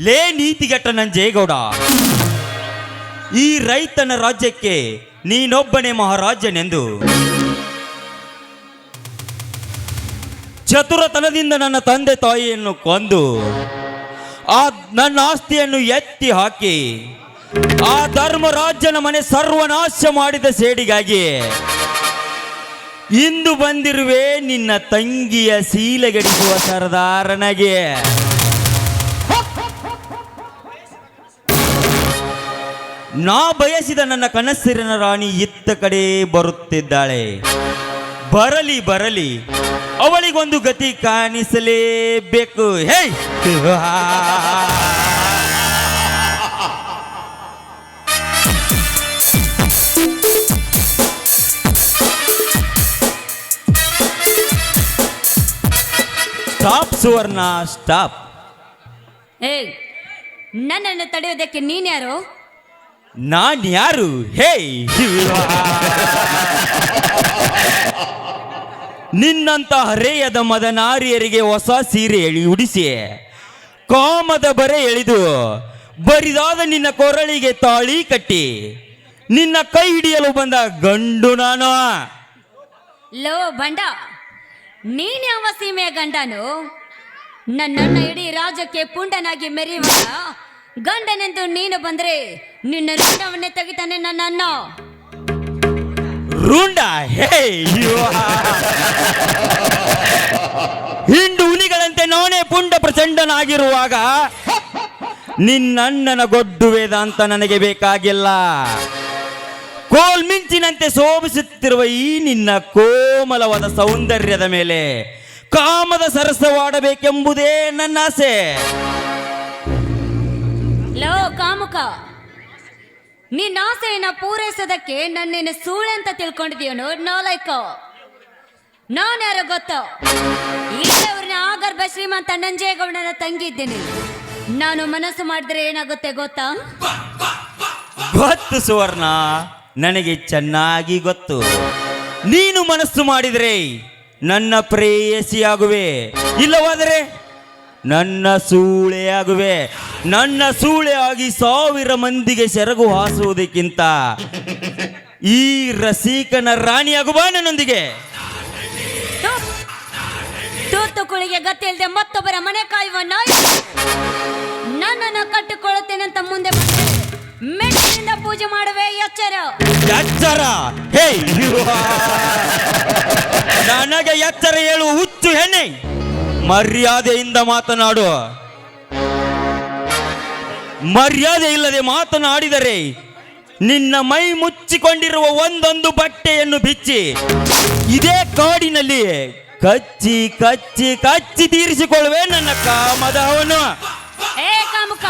ಲೇ ನೀತಿಗೆಟ್ಟ ನಂಜೇಗೌಡ, ಈ ರೈತನ ರಾಜ್ಯಕ್ಕೆ ನೀನೊಬ್ಬನೇ ಮಹಾರಾಜನೆಂದು ಚತುರತನದಿಂದ ನನ್ನ ತಂದೆ ತಾಯಿಯನ್ನು ಕೊಂದು ನನ್ನ ಆಸ್ತಿಯನ್ನು ಎತ್ತಿ ಹಾಕಿ ಆ ಧರ್ಮರಾಜನ ಮನೆ ಸರ್ವನಾಶ ಮಾಡಿದ ಸೇಡಿಗಾಗಿ ಇಂದು ಬಂದಿರುವೆ ನಿನ್ನ ತಂಗಿಯ ಶೀಲಗೆಡಿಸುವ ಸರದಾರನಿಗೆ. ನಾ ಬಯಸಿದ ನನ್ನ ಕನಸಿನ ರಾಣಿ ಇತ್ತ ಕಡೆ ಬರುತ್ತಿದ್ದಾಳೆ. ಬರಲಿ ಬರಲಿ, ಅವಳಿಗೊಂದು ಗತಿ ಕಾಣಿಸಲೇಬೇಕು. ಹೇ ಸ್ಟಾಪ್ ಸುವರ್ಣ, ಸ್ಟಾಪ್. ಏಯ್, ನನ್ನನ್ನು ತಡೆಯೋದಕ್ಕೆ ನೀನ್ಯಾರು? ನಾನ್ ಯಾರು? ಹೇ, ನಿನ್ನಂತ ಹರೆಯದ ಮದನಾರಿಯರಿಗೆ ಹೊಸ ಸೀರೆ ಉಡಿಸಿ ಕಾಮದ ಬರೆ ಎಳೆದು ಬರಿದಾದ ನಿನ್ನ ಕೊರಳಿಗೆ ತಾಳಿ ಕಟ್ಟಿ ನಿನ್ನ ಕೈ ಹಿಡಿಯಲು ಬಂದ ಗಂಡು ನಾನು. ಲೋ ಬಂಡ, ನೀನ್ ಯಾವ ಸೀಮೆಯ ಗಂಡನು? ನನ್ನನ್ನ ಇಡೀ ರಾಜ್ಯಕ್ಕೆ ಪುಂಡನಾಗಿ ಮೆರೆಯುವಾಗ ಗಂಡನೆಂದು ನೀನು ಬಂದ್ರೆ ನಿನ್ನ ರುಂಡವನ್ನೇ ತೆಗಿತಾನೆ ನನ್ನ ರುಂಡ. ಹೇ, ಹಿಂಡು ಹುಲಿಗಳಂತೆ ನಾನೇ ಪುಂಡ ಪ್ರಚಂಡನಾಗಿರುವಾಗ ನಿನ್ನಣ್ಣನ ಗೊಡ್ಡು ವೇದಾಂತ ನನಗೆ ಬೇಕಾಗಿಲ್ಲ. ಕೋಲ್ಮಿಂಚಿನಂತೆ ಶೋಭಿಸುತ್ತಿರುವ ಈ ನಿನ್ನ ಕೋಮಲವಾದ ಸೌಂದರ್ಯದ ಮೇಲೆ ಕಾಮದ ಸರಸವಾಡಬೇಕೆಂಬುದೇ ನನ್ನ ಆಸೆ. ಲೋ ಕಾಮುಕ, ನಿನ್ನ ಆಸೆಯನ್ನ ಪೂರೈಸೋದಕ್ಕೆ ನನ್ನೇನು ಸೂಳೆ ಅಂತ ತಿಳ್ಕೊಂಡಿದೀವನು? ನಾಲೈಕ, ನಾನ್ಯಾರೋ ಗೊತ್ತೋ? ಇಲ್ಲವ್ರನ್ನ ಆಗರ್ಭ ಶ್ರೀಮಂತ ನಂಜೇಗೌಡನ ತಂಗಿದ್ದೇನೆ. ನಾನು ಮನಸ್ಸು ಮಾಡಿದ್ರೆ ಏನಾಗುತ್ತೆ ಗೊತ್ತಾ? ಗೊತ್ತು ಸುವರ್ಣ, ನನಗೆ ಚೆನ್ನಾಗಿ ಗೊತ್ತು. ನೀನು ಮನಸ್ಸು ಮಾಡಿದರೆ ನನ್ನ ಪ್ರೇಯಸಿಯಾಗುವೆ, ಇಲ್ಲವಾದರೆ ನನ್ನ ಸೂಳೆಯಾಗುವೆ. ನನ್ನ ಸೂಳೆ ಆಗಿ 1000 ಮಂದಿಗೆ ಸೆರಗು ಹಾಸುವುದಕ್ಕಿಂತ ಈ ರಸಿಕನ ರಾಣಿಯಾಗುವ ನನ್ನೊಂದಿಗೆ. ತೂತುಕುಳಿಗೆ ಗತಿ ಇಲ್ಲದೆ ಮತ್ತೊಬ್ಬರ ಮನೆ ಕಾಯುವ ನಾಯಿ ನನ್ನನ್ನು ಕಟ್ಟಿಕೊಳ್ಳುತ್ತೇನೆ ಅಂತ ಮುಂದೆ ಬಂದರೆ ಮೆಟ್ಟಿನಿಂದ ಪೂಜೆ ಮಾಡುವೆ. ಎಚ್ಚರ ಎಚ್ಚರ. ಹೇ, ನನಗೆ ಎಚ್ಚರ ಹೇಳುವ ಹುಚ್ಚು ಹೆಣ್ಣೆ, ಮರ್ಯಾದೆಯಿಂದ ಮಾತನಾಡು. ಮರ್ಯಾದೆ ಇಲ್ಲದೆ ಮಾತನಾಡಿದರೆ ನಿನ್ನ ಮೈ ಮುಚ್ಚಿಕೊಂಡಿರುವ ಒಂದೊಂದು ಬಟ್ಟೆಯನ್ನು ಬಿಚ್ಚಿ ಇದೇ ಕಾಡಿನಲ್ಲಿ ಕಚ್ಚಿ ಕಚ್ಚಿ ಕಚ್ಚಿ ತೀರಿಸಿಕೊಳ್ಳುವೆ ನನ್ನ ಕಾಮದವನು. ಏ ಕಾಮುಕ,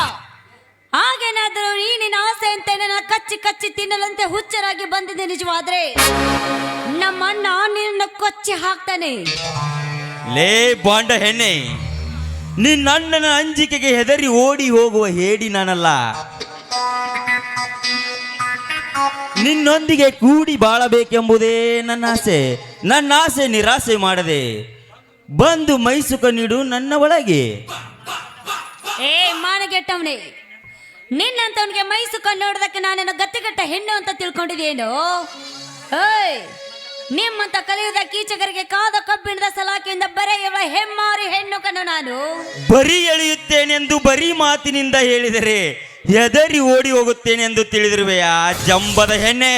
ಹಾಗೇನಾದರೂ ಈ ನಿನ್ನ ಆಸೆ ಅಂತ ನನ್ನ ಕಚ್ಚಿ ಕಚ್ಚಿ ತಿನ್ನಲಂತೆ ಹುಚ್ಚರಾಗಿ ಬಂದಿದೆ ನಿಜವಾದ್ರೆ ನಮ್ಮ ಅಣ್ಣ ನಿನ್ನ ಕೊಚ್ಚಿ ಹಾಕ್ತಾನೆ. ಲೇ ಬಾಂಡ ಹೆಣ್ಣೆ, ನಿನ್ನಣ್ಣನ ಅಂಜಿಕೆಗೆ ಹೆದರಿ ಓಡಿ ಹೋಗುವ ಹೇಡಿ ನಾನಲ್ಲ. ನಿನ್ನೊಂದಿಗೆ ಕೂಡಿ ಬಾಳಬೇಕೆಂಬುದೇ ನನ್ನ ಆಸೆ. ನನ್ನ ಆಸೆ ನಿರಾಸೆ ಮಾಡದೆ ಬಂದು ಮೈಸುಕ ನೀಡು ನನ್ನ ಒಳಗೆ. ಏ ಮಾನಗೆಟ್ಟವನೇ, ನಿನ್ನಂತವನಿಗೆ ಮೈಸುಕ ನೋಡೋದಕ್ಕೆ ನಾನೇನು ಗತ್ತಿಗಟ್ಟ ಹೆಣ್ಣು ಅಂತ ತಿಳ್ಕೊಂಡಿದ್ದೇನು? ಏಯ್, ನಿಮ್ಮಂತ ಕಲಿಯುವುದ ಕೀಚಕರಿಗೆ ಕಾದ ಕಬ್ಬಿಣದ ಸಲಾಕೆಯಿಂದ ಬರೆಯುವ ಹೆಮ್ಮಾರಿ ಹೆಣ್ಣು ಕಣ್ಣು ನಾನು. ಬರಿ ಎಳೆಯುತ್ತೇನೆಂದು ಬರೀ ಮಾತಿನಿಂದ ಹೇಳಿದರೆ ಹೆದರಿ ಓಡಿ ಹೋಗುತ್ತೇನೆಂದು ತಿಳಿದಿರುವೆಯಾ ಜಂಬದ ಹೆಣ್ಣೆ?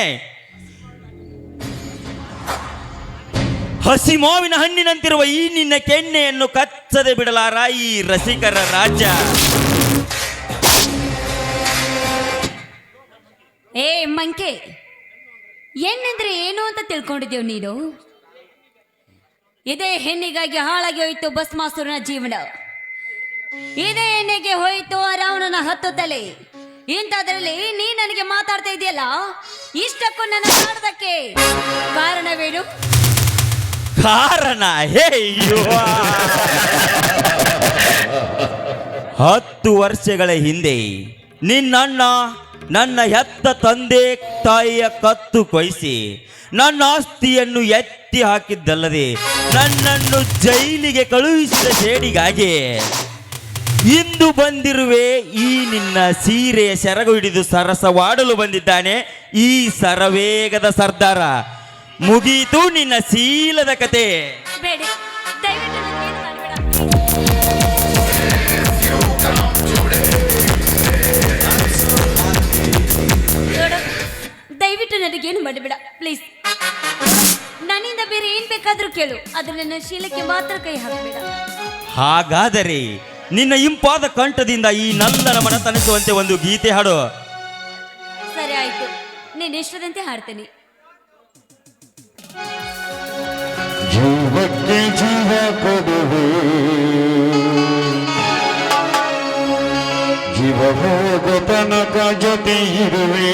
ಹಸಿ ಮಾವಿನ ಹಣ್ಣಿನಂತಿರುವ ಈ ನಿನ್ನ ಕೆನ್ನೆಯನ್ನು ಕಚ್ಚದೆ ಬಿಡಲಾರ ಈ ರಸಿಕರ ರಾಜ್ಯ. ಏ ಮಂಕೆ, ಹೆಣ್ಣಂದ್ರೆ ಏನು ಅಂತ ತಿಳ್ಕೊಂಡಿದ್ದೇವ್ ನೀನು? ಇದೇ ಹೆಣ್ಣಿಗಾಗಿ ಹಾಳಾಗಿ ಹೋಯಿತು ಭಸ್ಮಾಸುರನ ಜೀವನ. ಇದೇ ಹೆಣ್ಣಿಗೆ ಹೋಯಿತು ರಾವಣನ 10 ತಲೆ. ಇಂಥದ್ರಲ್ಲಿ ನೀ ನನಗೆ ಮಾತಾಡ್ತಾ ಇದೆಯಲ್ಲ, ಇಷ್ಟಕ್ಕೂ ನನ್ನ ಕಾಡದಕ್ಕೆ ಕಾರಣವೇನು? ಕಾರಣ ಹೇ 10 ವರ್ಷಗಳ ಹಿಂದೆ ನಿನ್ನಣ್ಣ ನನ್ನ ಹೆತ್ತ ತಂದೆ ತಾಯಿಯ ಕತ್ತು ಕೊಯ್ಸಿ ನನ್ನ ಆಸ್ತಿಯನ್ನು ಎತ್ತಿ ಹಾಕಿದ್ದಲ್ಲದೆ ನನ್ನನ್ನು ಜೈಲಿಗೆ ಕಳುಹಿಸಿದ ಸೇಡಿಗಾಗಿ ಇಂದು ಬಂದಿರುವೆ ಈ ನಿನ್ನ ಸೀರೆಯ ಸೆರಗು ಹಿಡಿದು ಸರಸವಾಡಲು ಬಂದಿದ್ದಾನೆ ಈ ಸರವೇಗದ ಸರ್ದಾರ. ಮುಗೀತು ನಿನ್ನ ಶೀಲದ ಕತೆ. ಬೇಡಿ, ದಯವಿಟ್ಟು ನನಗೇನು ಮಾಡ್ಬೇಡ. ನೋಡು, ದಯವಿಟ್ಟು ನನಗೇನು ಮಾಡಬೇಡ ಪ್ಲೀಸ್. ನನ್ನಿಂದ ಬೇರೆ ಏನ್ ಬೇಕಾದ್ರೂ ಕೇಳು, ಅದು ನನ್ನ ಶೀಲಕ್ಕೆ ಮಾತ್ರ ಕೈ ಹಾಕಬೇಡ. ಹಾಗಾದರೆ ನಿನ್ನ ಇಂಪಾದ ಕಂಠದಿಂದ ಈ ನಲ್ಲನ ಮನ ತಣಿಸುವಂತೆ ಒಂದು ಗೀತೆ ಹಾಡು. ಸರಿ ಆಯ್ತು, ನೀನ್ ಇಷ್ಟದಂತೆ ಹಾಡ್ತೀನಿ. ಜೀವಕ್ಕೆ ಜೀವ ಕೊಡುವೆ, ಜೀವ ಹೋಗೋ ತನಕ ಜೊತೆ ಇರುವೆ.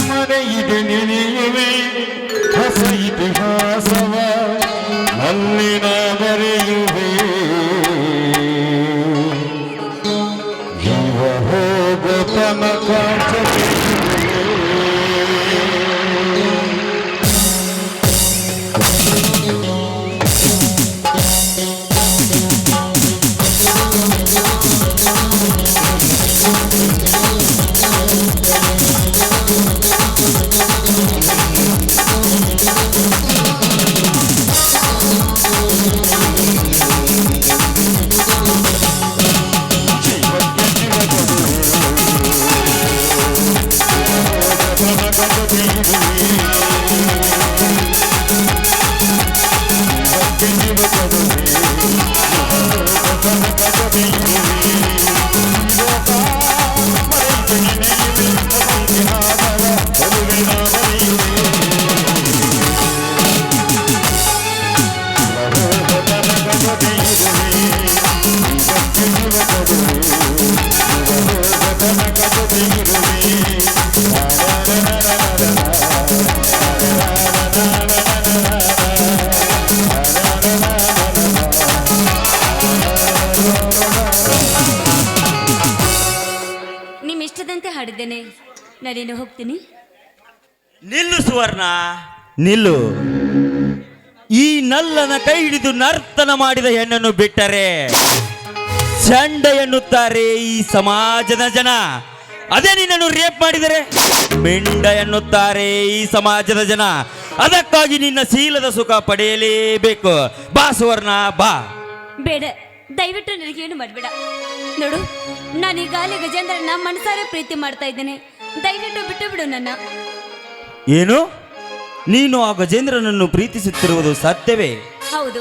ಮರೆಯಿದೆ ನೆನೆಯುವೆ ಹೊಸ ಇತಿಹಾಸವ ಅಲ್ಲಿನ ಬರೆಯುವೆ. ಜೀವ ಹೋಗೋ ತನಕ ಜೊತೆ ನಿಮ್ ಇಷ್ಟದಂತೆ ಹಾಡಿದ್ದೇನೆ, ನಾನೇನು ಹೋಗ್ತೀನಿ. ನಿಲ್ಲು ಸುವರ್ಣ, ನಿಲ್ಲು. ಈ ನಲ್ಲನ ಕೈ ಹಿಡಿದು ನರ್ತನ ಮಾಡಿದ ಹೆಣ್ಣನ್ನು ಬಿಟ್ಟರೆ ಚಂಡ ಎನ್ನುತ್ತಾರೆ ಈ ಸಮಾಜದ ಜನ. ಅದೇ ನಿನ್ನನ್ನು ರೇಪ್ ಮಾಡಿದರೆ ಮೆಂಡ ಎನ್ನುತ್ತಾರೆ ಈ ಸಮಾಜದ ಜನ. ಅದಕ್ಕಾಗಿ ನಿನ್ನ ಶೀಲದ ಸುಖ ಪಡೆಯಲೇಬೇಕು. ಬಾ ಸುವರ್ಣ, ಬಾ. ಬೇಡ, ದಯವಿಟ್ಟು ನನಗೇನು ಮಾಡಬೇಡ. ನೋಡು, ನಾನು ಈಗಾಗಲೇ ಗಜೇಂದ್ರನ ಮನಸಾರೆ ಪ್ರೀತಿ ಮಾಡ್ತಾ ಇದ್ದೇನೆ. ದಯವಿಟ್ಟು ಬಿಟ್ಟು ಬಿಡು ನನ್ನ. ಏನು? ನೀನು ಆ ಗಜೇಂದ್ರನನ್ನು ಪ್ರೀತಿಸುತ್ತಿರುವುದು ಸತ್ಯವೇ? ಹೌದು,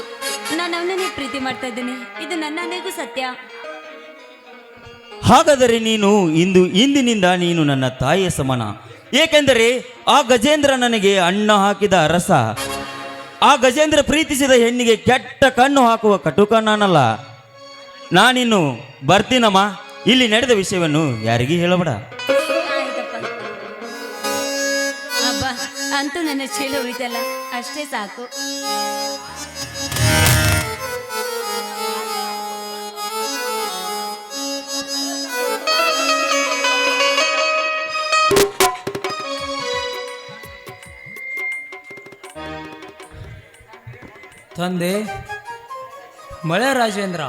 ನಾನು ಅವನನ್ನೇ ಪ್ರೀತಿ ಮಾಡ್ತಾ ಇದ್ದೇನೆ. ಇದು ನನ್ನನೆಗೂ ಸತ್ಯ. ಹಾಗಾದರೆ ನೀನು ಇಂದಿನಿಂದ ನೀನು ನನ್ನ ತಾಯಿಯ ಸಮಾನ. ಏಕೆಂದರೆ ಆ ಗಜೇಂದ್ರ ನನಗೆ ಅನ್ನ ಹಾಕಿದ ಅರಸ. ಆ ಗಜೇಂದ್ರ ಪ್ರೀತಿಸಿದ ಹೆಣ್ಣಿಗೆ ಕೆಟ್ಟ ಕಣ್ಣು ಹಾಕುವ ಕಟುಕ ನಾನಲ್ಲ. ನಾನಿನ್ನು ಬರ್ತೀನಮ್ಮ. ಇಲ್ಲಿ ನಡೆದ ವಿಷಯವನ್ನು ಯಾರಿಗೂ ಹೇಳಬೇಡ. ಆಯ್ತಪ್ಪ. ಅಬ್ಬಾ, ಅಂತೂ ನನ್ನ ಚೀಲ ಉಳಿತಲ್ಲ, ಅಷ್ಟೇ ಸಾಕು. ತಂದೆ ಮಳೆ ರಾಜೇಂದ್ರ,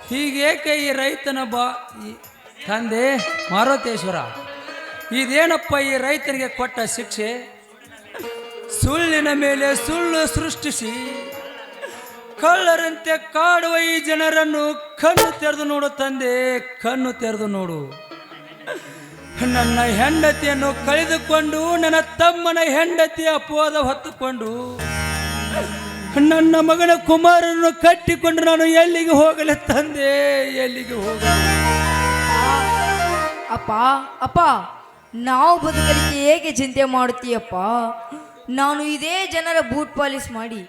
ಹೀಗೇಕೆ ಈ ರೈತನ ತಂದೆ ಮಾರುತೇಶ್ವರ, ಇದೇನಪ್ಪ ಈ ರೈತನಿಗೆ ಕೊಟ್ಟ ಶಿಕ್ಷೆ? ಸುಳ್ಳಿನ ಮೇಲೆ ಸುಳ್ಳು ಸೃಷ್ಟಿಸಿ ಕಳ್ಳರಂತೆ ಕಾಡುವ ಈ ಜನರನ್ನು ಕಣ್ಣು ತೆರೆದು ನೋಡು ತಂದೆ, ಕಣ್ಣು ತೆರೆದು ನೋಡು. ನನ್ನ ಹೆಂಡತಿಯನ್ನು ಕಳೆದುಕೊಂಡು ನನ್ನ ತಮ್ಮನ ಹೆಂಡತಿಯ ಅಪವಾದ ಹೊತ್ತುಕೊಂಡು ನನ್ನ ಮಗನ ಕುಮಾರನನ್ನು ಕಟ್ಟಿಕೊಂಡು ನಾನು ಎಲ್ಲಿಗೆ ಹೋಗಲಿ ತಂದೆ, ಎಲ್ಲಿಗೆ ಹೋಗಲಿ? ಅಪ್ಪ ಅಪ್ಪ, ನಾವು ಬದುಕಲಿಕ್ಕೆ ಹೇಗೆ ಚಿಂತೆ ಮಾಡುತ್ತೀಯಪ್ಪ? ನಾನು ಇದೇ ಜನರ ಬೂಟ್ ಪಾಲಿಸ್ ಮಾಡಿ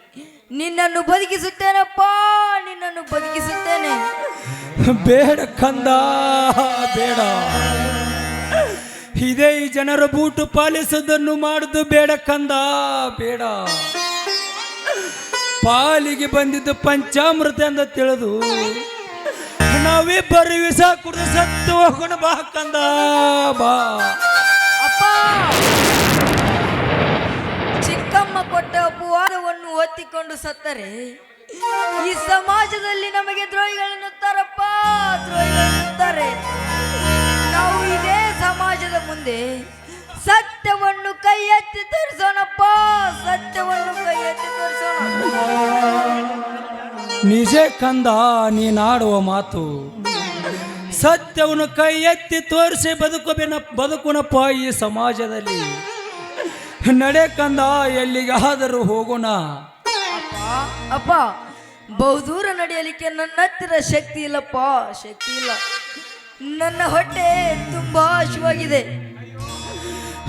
ನಿನ್ನನ್ನು ಬದುಕಿಸುತ್ತೇನಪ್ಪ, ನಿನ್ನನ್ನು ಬದುಕಿಸುತ್ತೇನೆ. ಬೇಡ ಕಂದ, ಬೇಡ. ಇದೇ ಈ ಜನರ ಬೂಟು ಪಾಲಿಸೋದನ್ನು ಮಾಡುದು ಬೇಡ ಕಂದ, ಬೇಡ. ಪಾಲಿಗೆ ಬಂದಿದ್ದು ಪಂಚಾಮೃತ ಅಂತ ತಿಳಿದು ನಾವಿಬ್ಬರು ವಿಷ ಕುಡಿದು ಸತ್ತು ಹೋಗೋಣ ಬಾ ಕಂದ, ಬಾ. ಅಪ್ಪ, ಚಿಕ್ಕಮ್ಮ ಕೊಟ್ಟ ಅಪವಾದವನ್ನು ಒತ್ತಿಕೊಂಡು ಸತ್ತರೆ ಈ ಸಮಾಜದಲ್ಲಿ ನಮಗೆ ದ್ರೋಹಿಗಳನ್ನುತ್ತಾರಪ್ಪ, ದ್ರೋಹಿಗಳನ್ನುತ್ತಾರೆ. ನಾವು ಇದೇ ಸಮಾಜದ ಮುಂದೆ ಸತ್ಯವನ್ನು ಕೈ ಎತ್ತಿ ತೋರಿಸೋಣಪ್ಪ, ಸತ್ಯವನ್ನು ಕೈ ಎತ್ತಿ ತೋರಿಸೋಣ. ನಿಜ ಕಂದ, ನೀನಾಡುವ ಮಾತು. ಸತ್ಯವನ್ನು ಕೈ ಎತ್ತಿ ತೋರಿಸಿ ಬದುಕುನಪ್ಪ ಈ ಸಮಾಜದಲ್ಲಿ. ನಡೆ ಕಂದ, ಎಲ್ಲಿಗಾದರೂ ಹೋಗೋಣ. ಅಪ್ಪ ಅಪ್ಪ, ಬಹುದೂರ ನಡೆಯಲಿಕ್ಕೆ ನನ್ನ ಹತ್ತಿರ ಶಕ್ತಿ ಇಲ್ಲಪ್ಪ, ಶಕ್ತಿ ಇಲ್ಲ. ನನ್ನ ಹೊಟ್ಟೆ ತುಂಬಾ ಹಸಿವಾಗಿದೆ.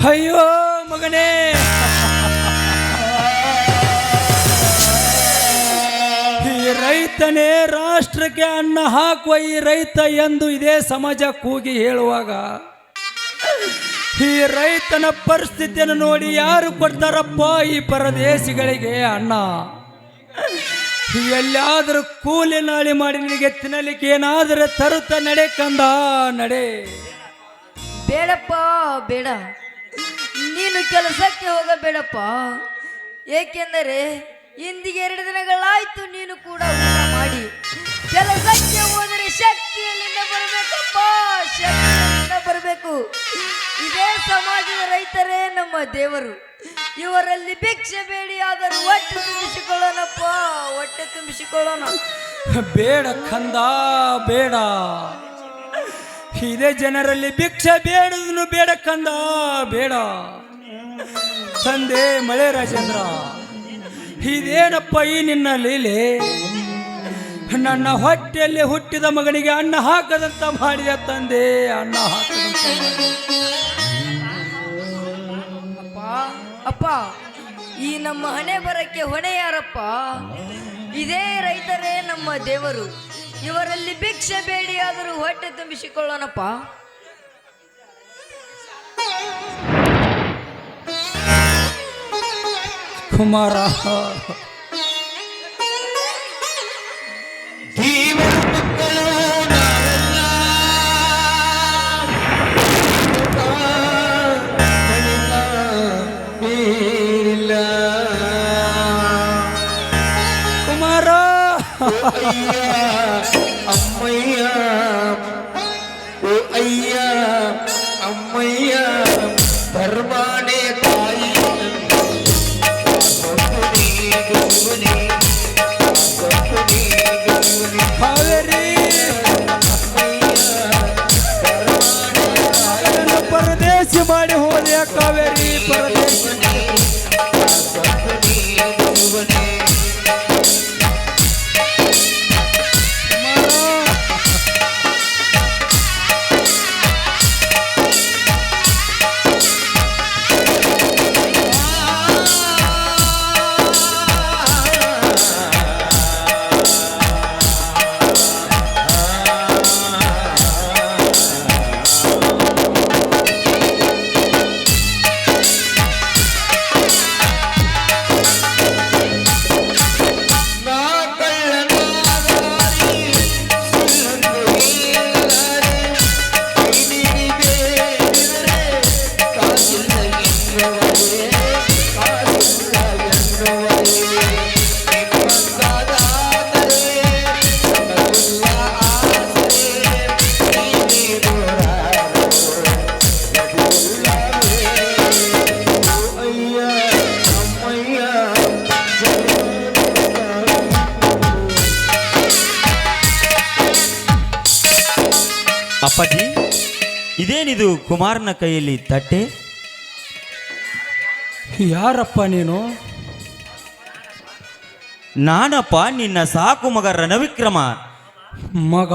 ಅಯ್ಯೋ ಮಗನೇ, ಈ ರೈತನೇ ರಾಷ್ಟ್ರಕ್ಕೆ ಅನ್ನ ಹಾಕುವ ಈ ರೈತ ಎಂದು ಇದೇ ಸಮಾಜ ಕೂಗಿ ಹೇಳುವಾಗ ಈ ರೈತನ ಪರಿಸ್ಥಿತಿಯನ್ನು ನೋಡಿ ಯಾರು ಕೊಡ್ತಾರಪ್ಪ ಈ ಪರದೇಶಿಗಳಿಗೆ ಅನ್ನ? ಎಲ್ಲಾದರೂ ಕೂಲಿ ನಾಳಿ ಮಾಡಿ ನಿನಗೆ ತಿನ್ನಲಿಕ್ಕೆ ಏನಾದರೂ ತರುತ್ತ ನಡೆ ಕಂದ, ನಡೆ. ಬೇಡಪ್ಪ ಬೇಡ, ನೀನು ಕೆಲಸಕ್ಕೆ ಹೋಗಬೇಡಪ್ಪ. ಏಕೆಂದರೆ ಇಂದಿಗೆ 2 ದಿನಗಳಾಯ್ತು ನೀನು ಕೂಡ ಊಟ ಮಾಡಿ. ಕೆಲಸಕ್ಕೆ ಹೋದರೆ ಶಕ್ತಿಯಲ್ಲಿಂದ ಬರಬೇಕಪ್ಪ, ಶಕ್ತಿಯಲ್ಲಿಂದ ಬರಬೇಕು. ಇದೇ ಸಮಾಜದ ರೈತರೇ ನಮ್ಮ ದೇವರು. ಇವರಲ್ಲಿ ಭಿಕ್ಷೆ ಬೇಡಿ ಆದರೂ ಹೊಟ್ಟೆ ತುಂಬಿಸಿಕೊಳ್ಳೋಣಪ್ಪ, ಹೊಟ್ಟೆ ತುಂಬಿಸಿಕೊಳ್ಳೋಣ. ಬೇಡ ಕಂದ, ಬೇಡ. ಇದೇ ಜನರಲ್ಲಿ ಭಿಕ್ಷೆ ಬೇಡುದನ್ನು ಬೇಡ ಕಂದ, ಬೇಡ. ತಂದೆ ಮಳೆ ರಾಜೇಂದ್ರ, ಇದೇನಪ್ಪ ಈ ನಿನ್ನ ಲೀಲೆ? ನನ್ನ ಹೊಟ್ಟೆಯಲ್ಲಿ ಹುಟ್ಟಿದ ಮಗನಿಗೆ ಅನ್ನ ಹಾಕದಂತ ಮಾಡಿದ ತಂದೆ, ಅನ್ನ ಹಾಕದಂತ ಮಾಡಿದ. ಅಪ್ಪ ಅಪ್ಪ, ಈ ನಮ್ಮ ಹಣೆ ಬರಕ್ಕೆ ಹೊಣೆ ಯಾರಪ್ಪ? ಇದೇ ರೈತರೇ ನಮ್ಮ ದೇವರು. ಇವರಲ್ಲಿ ಭಿಕ್ಷೆ ಬೇಡಿ ಆದರೂ ಹೊಟ್ಟೆ ತುಂಬಿಸಿಕೊಳ್ಳೋಣಪ್ಪ. ಕುಮಾರ, ಜೀವನ ಮಕ್ಕಳು ನಾವೆಲ್ಲ ಬೇರಿಲ್ಲ. ಕುಮಾರ, ಅಯ್ಯ ಅಮ್ಮಯ್ಯ, ಓ ಅಯ್ಯ ಅಮ್ಮಯ್ಯ, ಧರ್ಮಾನೇ ತಾಯಿ. ಕಾವೇರಿ ಪರದೇಶಿ ಮಾಡಿ ಹೋದೆ ಕಾವೇರಿ, ಪರದೇಶಿ. ಅಪ್ಪಾಜಿ, ಇದೇನಿದು ಕುಮಾರನ ಕೈಯಲ್ಲಿ ತಟ್ಟೆ? ಯಾರಪ್ಪ ನೀನು? ನಾನಪ್ಪ ನಿನ್ನ ಸಾಕು ಮಗ ರಣವಿಕ್ರಮ. ಮಗ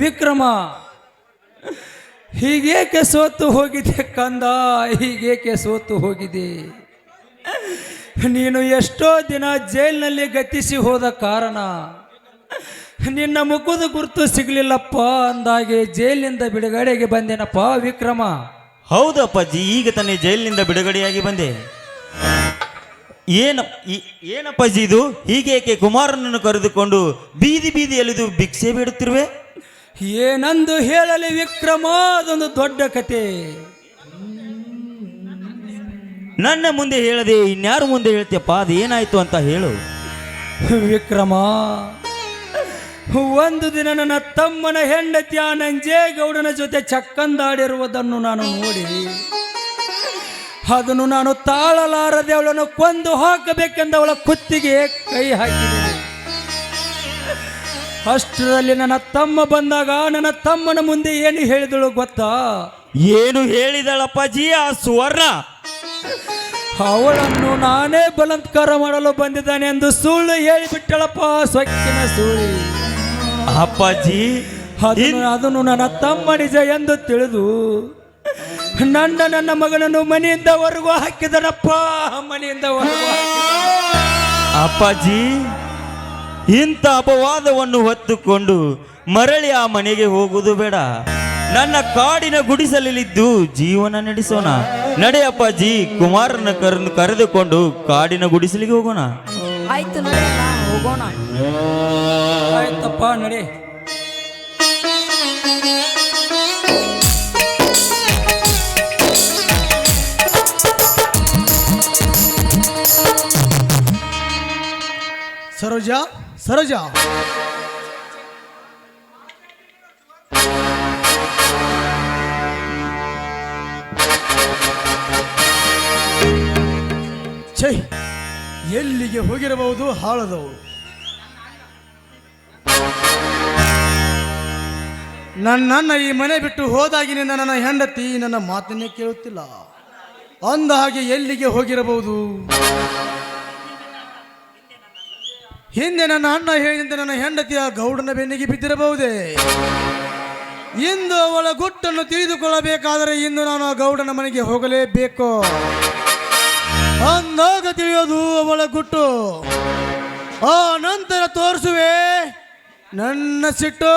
ವಿಕ್ರಮ, ಹೀಗೇಕೆ ಸೋತು ಹೋಗಿದೆ ಕಂದ, ಹೀಗೇಕೆ ಸೋತು ಹೋಗಿದೆ? ನೀನು ಎಷ್ಟೋ ದಿನ ಜೈಲಿನಲ್ಲಿ ಗತಿಸಿ ಹೋದ ಕಾರಣ ನಿನ್ನ ಮುಖದ ಗುರುತು ಸಿಗಲಿಲ್ಲಪ್ಪ. ಅಂದಾಗೆ ಜೈಲಿನಿಂದ ಬಿಡುಗಡೆಗೆ ಬಂದೇನಪ್ಪ ವಿಕ್ರಮ. ಹೌದಪ್ಪಾಜಿ, ಈಗ ತಾನೇ ಜೈಲಿನಿಂದ ಬಿಡುಗಡೆಯಾಗಿ ಬಂದೆ. ಏನಪ್ಪಾಜಿ ಇದು? ಹೀಗೇಕೆ ಕುಮಾರನನ್ನು ಕರೆದುಕೊಂಡು ಬೀದಿ ಬೀದಿ ಎಳೆದು ಭಿಕ್ಷೆ ಬೇಡುತ್ತಿರುವೆ? ಏನಂದು ಹೇಳಲಿ ವಿಕ್ರಮ, ಅದೊಂದು ದೊಡ್ಡ ಕತೆ. ನನ್ನ ಮುಂದೆ ಹೇಳದೆ ಇನ್ಯಾರು ಮುಂದೆ ಹೇಳ್ತೀಯಪ್ಪ? ಅದೇನಾಯ್ತು ಅಂತ ಹೇಳು. ವಿಕ್ರಮ, ಒಂದು ದಿನ ನನ್ನ ತಮ್ಮನ ಹೆಂಡತಿಯ ನಂಜೇಗೌಡನ ಜೊತೆ ಚಕ್ಕಂದಾಡಿರುವುದನ್ನು ನಾನು ನೋಡಿ ಅದನ್ನು ನಾನು ತಾಳಲಾರದೆ ಅವಳನ್ನು ಕೊಂದು ಹಾಕಬೇಕೆಂದು ಅವಳ ಕುತ್ತಿಗೆ ಕೈ ಹಾಕಿದೆ. ಅಷ್ಟರಲ್ಲಿ ನನ್ನ ತಮ್ಮ ಬಂದಾಗ ನನ್ನ ತಮ್ಮನ ಮುಂದೆ ಏನು ಹೇಳಿದಳು ಗೊತ್ತಾ? ಏನು ಹೇಳಿದಳಪ್ಪಾಜಿ ಆ ಸುವರ್ಣ? ಅವಳನ್ನು ನಾನೇ ಬಲಾತ್ಕಾರ ಮಾಡಲು ಬಂದಿದ್ದಾನೆ ಎಂದು ಸುಳ್ಳು ಹೇಳಿಬಿಟ್ಟಳಪ್ಪ, ಸೊಕ್ಕಿನ ಸುಳ್ಳು. ಅಪ್ಪಾಜಿ, ಅದನ್ನು ನನ್ನ ತಮ್ಮ ನಿಜ ಎಂದು ತಿಳಿದು ನನ್ನ ಮಗನನ್ನು ಮನೆಯಿಂದ ಹೊರಗು ಹಾಕಿದನಪ್ಪ, ಮನೆಯಿಂದ ಹೊರಗು ಹಾಕಿದ. ಅಪ್ಪಾಜಿ, ಇಂಥ ಅಪವಾದವನ್ನು ಹೊತ್ತುಕೊಂಡು ಮರಳಿ ಆ ಮನೆಗೆ ಹೋಗುವುದು ಬೇಡ. ನನ್ನ ಕಾಡಿನ ಗುಡಿಸಲಿದ್ದು ಜೀವನ ನಡೆಸೋಣ. ನಡೆ ಅಪ್ಪಾಜಿ, ಕುಮಾರನ ಕರೆದುಕೊಂಡು ಕಾಡಿನ ಗುಡಿಸಲಿಗೆ ಹೋಗೋಣ. ಆಯ್ತು ನೋಡೋಣ, ಹೋಗೋಣ. ಆಯ್ತಪ್ಪ, ನಡೆ. ಸರೋಜಾ, ಸರೋಜಾ, ಛೈ, ಎಲ್ಲಿಗೆ ಹೋಗಿರಬಹುದು ಹಾಳದವು? ನನ್ನನ್ನು ಈ ಮನೆ ಬಿಟ್ಟು ಹೋದಾಗಿನಿಂದ ನನ್ನ ಹೆಂಡತಿ ನನ್ನ ಮಾತನ್ನೇ ಕೇಳುತ್ತಿಲ್ಲ. ಅಂದ ಹಾಗೆ ಎಲ್ಲಿಗೆ ಹೋಗಿರಬಹುದು? ಹಿಂದೆ ನನ್ನ ಅಣ್ಣ ಹೇಳಿದಂತೆ ನನ್ನ ಹೆಂಡತಿಯ ಗೌಡನ ಬೆನ್ನಿಗೆ ಬಿದ್ದಿರಬಹುದೇ? ಇಂದು ಅವಳ ಗುಟ್ಟನ್ನು ತಿಳಿದುಕೊಳ್ಳಬೇಕಾದರೆ ಇಂದು ನಾನು ಆ ಗೌಡನ ಮನೆಗೆ ಹೋಗಲೇಬೇಕು. ಅಂದಾಗ ತಿಳಿಯೋದು ಅವಳ ಗುಟ್ಟು. ಆ ನಂತರ ತೋರಿಸುವೆ ನನ್ನ ಸಿಟ್ಟು.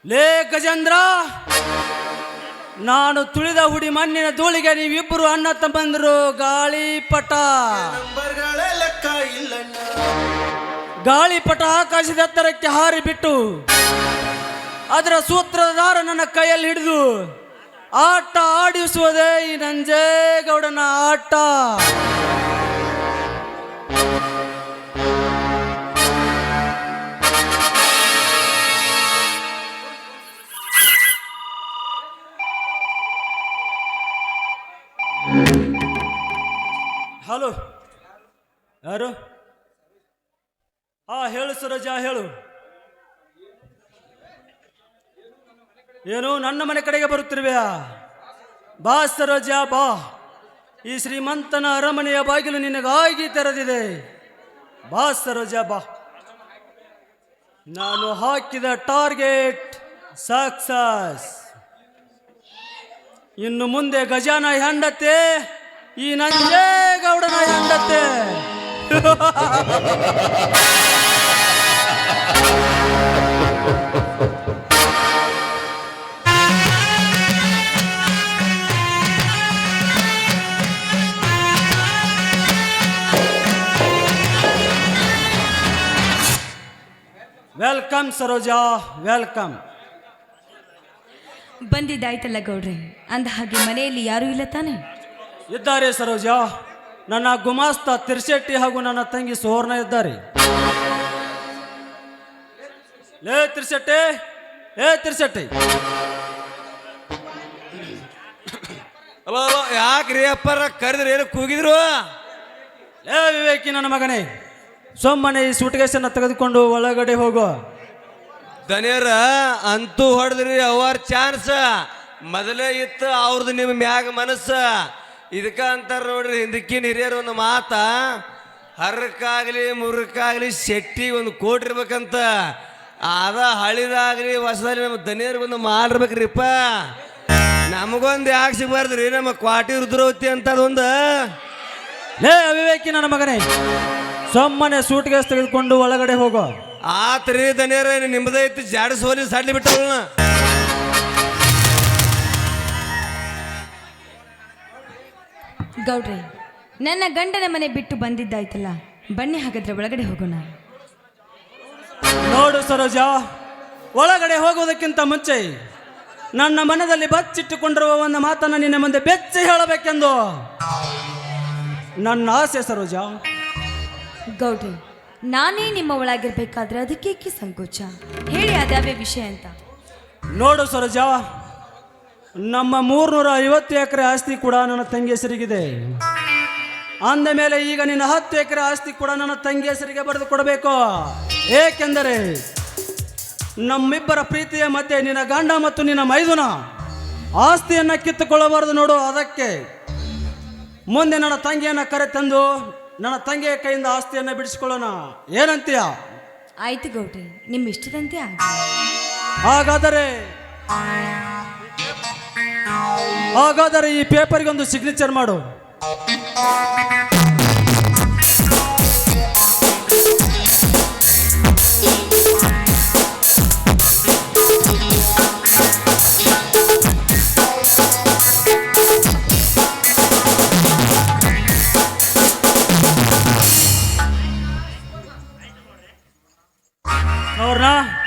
ಲೇ ಗಜೇಂದ್ರ, ನಾನು ತುಳಿದ ಹುಡಿ ಮಣ್ಣಿನ ಧೂಳಿಗೆ ನೀವಿಬ್ಬರು ಅಣ್ಣ ತಮ್ಮಂದರು ಗಾಳಿಪಟ. ಗಾಳಿಪಟ ಆಕಾಶದ ಎತ್ತರಕ್ಕೆ ಹಾರಿ ಬಿಟ್ಟು ಅದರ ಸೂತ್ರಧಾರ ನನ್ನ ಕೈಯಲ್ಲಿ ಹಿಡಿದು ಆಟ ಆಡಿಸುವುದೇ ಈ ನಂಜೇಗೌಡನ ಆಟ. ಹಲೋ, ಯಾರು? ಹೇಳು ಸರೋಜಾ, ಹೇಳು. ಏನು ನನ್ನ ಮನೆ ಕಡೆಗೆ ಬರುತ್ತಿರುವೆಯಾ? ಬಾ ಸರೋಜಾ, ಬಾ. ಈ ಶ್ರೀಮಂತನ ಅರಮನೆಯ ಬಾಗಿಲು ನಿನಗಾಗಿ ತೆರೆದಿದೆ. ಬಾ ಸರೋಜಾ, ಬಾ. ನಾನು ಹಾಕಿದ ಟಾರ್ಗೆಟ್ ಸಕ್ಸಸ್. ಇನ್ನು ಮುಂದೆ ಗಜಾನ ಹೆಂಡತೆ ಈ ನಂಜೇಗೌಡನ ಹೆಂಡತೆ. Welcome Saroja, welcome. ಬಂದಿದ್ದಾಯ್ತಲ್ಲ ಗೌಡ್ರೆ. ಅಂದ ಹಾಗೆ ಮನೆಯಲ್ಲಿ ಯಾರೂ ಇಲ್ಲ ತಾನೆ? ಇದ್ದಾರೆ ಸರೋಜಾ, ನನ್ನ ಗುಮಾಸ್ತ ತಿರ್ಶೆಟ್ಟಿ ಹಾಗೂ ನನ್ನ ತಂಗಿ ಸುವರ್ಣ ಇದ್ದಾರೆ. ಲೇ ತಿರ್ಶೆಟ್ಟಿ ಅಲೋ ಯಾಕ್ರಿ ಅಪ್ಪರ ಕರೆದ್ರಿ ಏನು ಕೂಗಿದ್ರು? ಲೇ ವಿವೇಕಿ ನನ್ನ ಮಗನೇ, ಸೊಮ್ಮನೆ ಈ ಸೂಟ್ಕೇಸನ್ನ ತೆಗೆದುಕೊಂಡು ಒಳಗಡೆ ಹೋಗು. ದನಿಯರ ಅಂತೂ ಹೊಡೆದ್ರಿ ಅವರ್ ಚಾನ್ಸ್ ಮೊದಲೇ ಇತ್ತು ಅವ್ರದ್ದು ನಿಮ್ಮ ಮ್ಯಾಗ ಮನಸ್ಸ. ಇದಕ್ಕ ಅಂತಾರ ನೋಡ್ರಿ, ಹಿಂದಕ್ಕಿನ ಹಿರಿಯರು ಒಂದು ಮಾತ, ಹರ್ರಕ್ಕಾಗ್ಲಿ ಮುರ್ರಕ್ಕಾಗ್ಲಿ ಶೆಟ್ಟಿ ಒಂದು ಕೋಟಿ ಇರ್ಬೇಕಂತ. ಅದ ಹಳಿದಾಗ್ಲಿ ಹೊಸದಾಗ್ಲಿ ನಮ್ಮ ದನಿಯರಿಗೆ ಒಂದು ಮಾಡಿರ್ಬೇಕ್ರಿಪ್ಪ. ನಮಗೊಂದು ಯಾಕೆ ಸಿಗಬಾರ್ದ್ರಿ ನಮ್ಮ ಕ್ವಾಟಿ ರುದ್ರವತಿ ಅಂತದೊಂದು. ಲೇ ಅವಿವೇಕಿ ನನ್ನ ಮಗನೇ, ಸೊಮ್ಮನೆ ಸೂಟ್ಕೇಸ್ ತೆಗೆದುಕೊಂಡು ಒಳಗಡೆ ಹೋಗು. ಆತ್ರಿ ದನಿಯರ ನಿಮ್ಮದೈತಿ ಜಾಡಿಸೋಲಿ ಸಾಡ್ಲಿ ಬಿಟ್ಟವಳನ್ನ. ಗೌಡ್ರಿ, ನನ್ನ ಗಂಡನ ಮನೆ ಬಿಟ್ಟು ಬಂದಿದ್ದಾಯ್ತಲ್ಲ, ಬನ್ನಿ ಹಾಗಾದ್ರೆ ಒಳಗಡೆ ಹೋಗೋಣ. ನೋಡು ಸರೋಜಾ, ಒಳಗಡೆ ಹೋಗುವುದಕ್ಕಿಂತ ಮುಂಚೆ ನನ್ನ ಮನದಲ್ಲಿ ಬಚ್ಚಿಟ್ಟುಕೊಂಡಿರುವ ಒಂದು ಮಾತನ್ನು ನಿನ್ನ ಮುಂದೆ ಬೆಚ್ಚಿ ಹೇಳಬೇಕೆಂದು ನನ್ನ ಆಸೆ ಸರೋಜಾ. ಗೌಡ್ರಿ, ನಾನೇ ನಿಮ್ಮ ಒಳಗಿರ್ಬೇಕಾದ್ರೆ ಅದಕ್ಕೇಕೆ ಸಂಕೋಚ? ಹೇಳಿ ಅದಾವೇ ವಿಷಯ ಅಂತ. ನೋಡು ಸರೋಜಾ, ನಮ್ಮ 350 ಎಕರೆ ಆಸ್ತಿ ಕೂಡ ನನ್ನ ತಂಗಿ ಹೆಸರಿಗಿದೆ. ಅಂದ ಮೇಲೆ ಈಗ ನಿನ್ನ 10 ಎಕರೆ ಆಸ್ತಿ ಕೂಡ ನನ್ನ ತಂಗಿ ಹೆಸರಿಗೆ ಬರೆದು ಕೊಡಬೇಕು. ಏಕೆಂದರೆ ನಮ್ಮಿಬ್ಬರ ಪ್ರೀತಿಯ ಮಧ್ಯೆ ನಿನ್ನ ಗಂಡ ಮತ್ತು ನಿನ್ನ ಮೈದುನ ಆಸ್ತಿಯನ್ನು ಕಿತ್ತುಕೊಳ್ಳಬಾರದು. ನೋಡು, ಅದಕ್ಕೆ ಮುಂದೆ ನನ್ನ ತಂಗಿಯನ್ನು ಕರೆತಂದು ನನ್ನ ತಂಗಿಯ ಕೈಯಿಂದ ಆಸ್ತಿಯನ್ನು ಬಿಡಿಸಿಕೊಳ್ಳೋಣ. ಏನಂತೀಯ? ಆಯ್ತು ಗೌಡ್ರಿ, ನಿಮ್ಮ ಇಷ್ಟದಂತೆ ಆಗ. ಹಾಗಾದರೆ ಈ ಪೇಪರ್ಗೆ ಒಂದು ಸಿಗ್ನೇಚರ್ ಮಾಡು.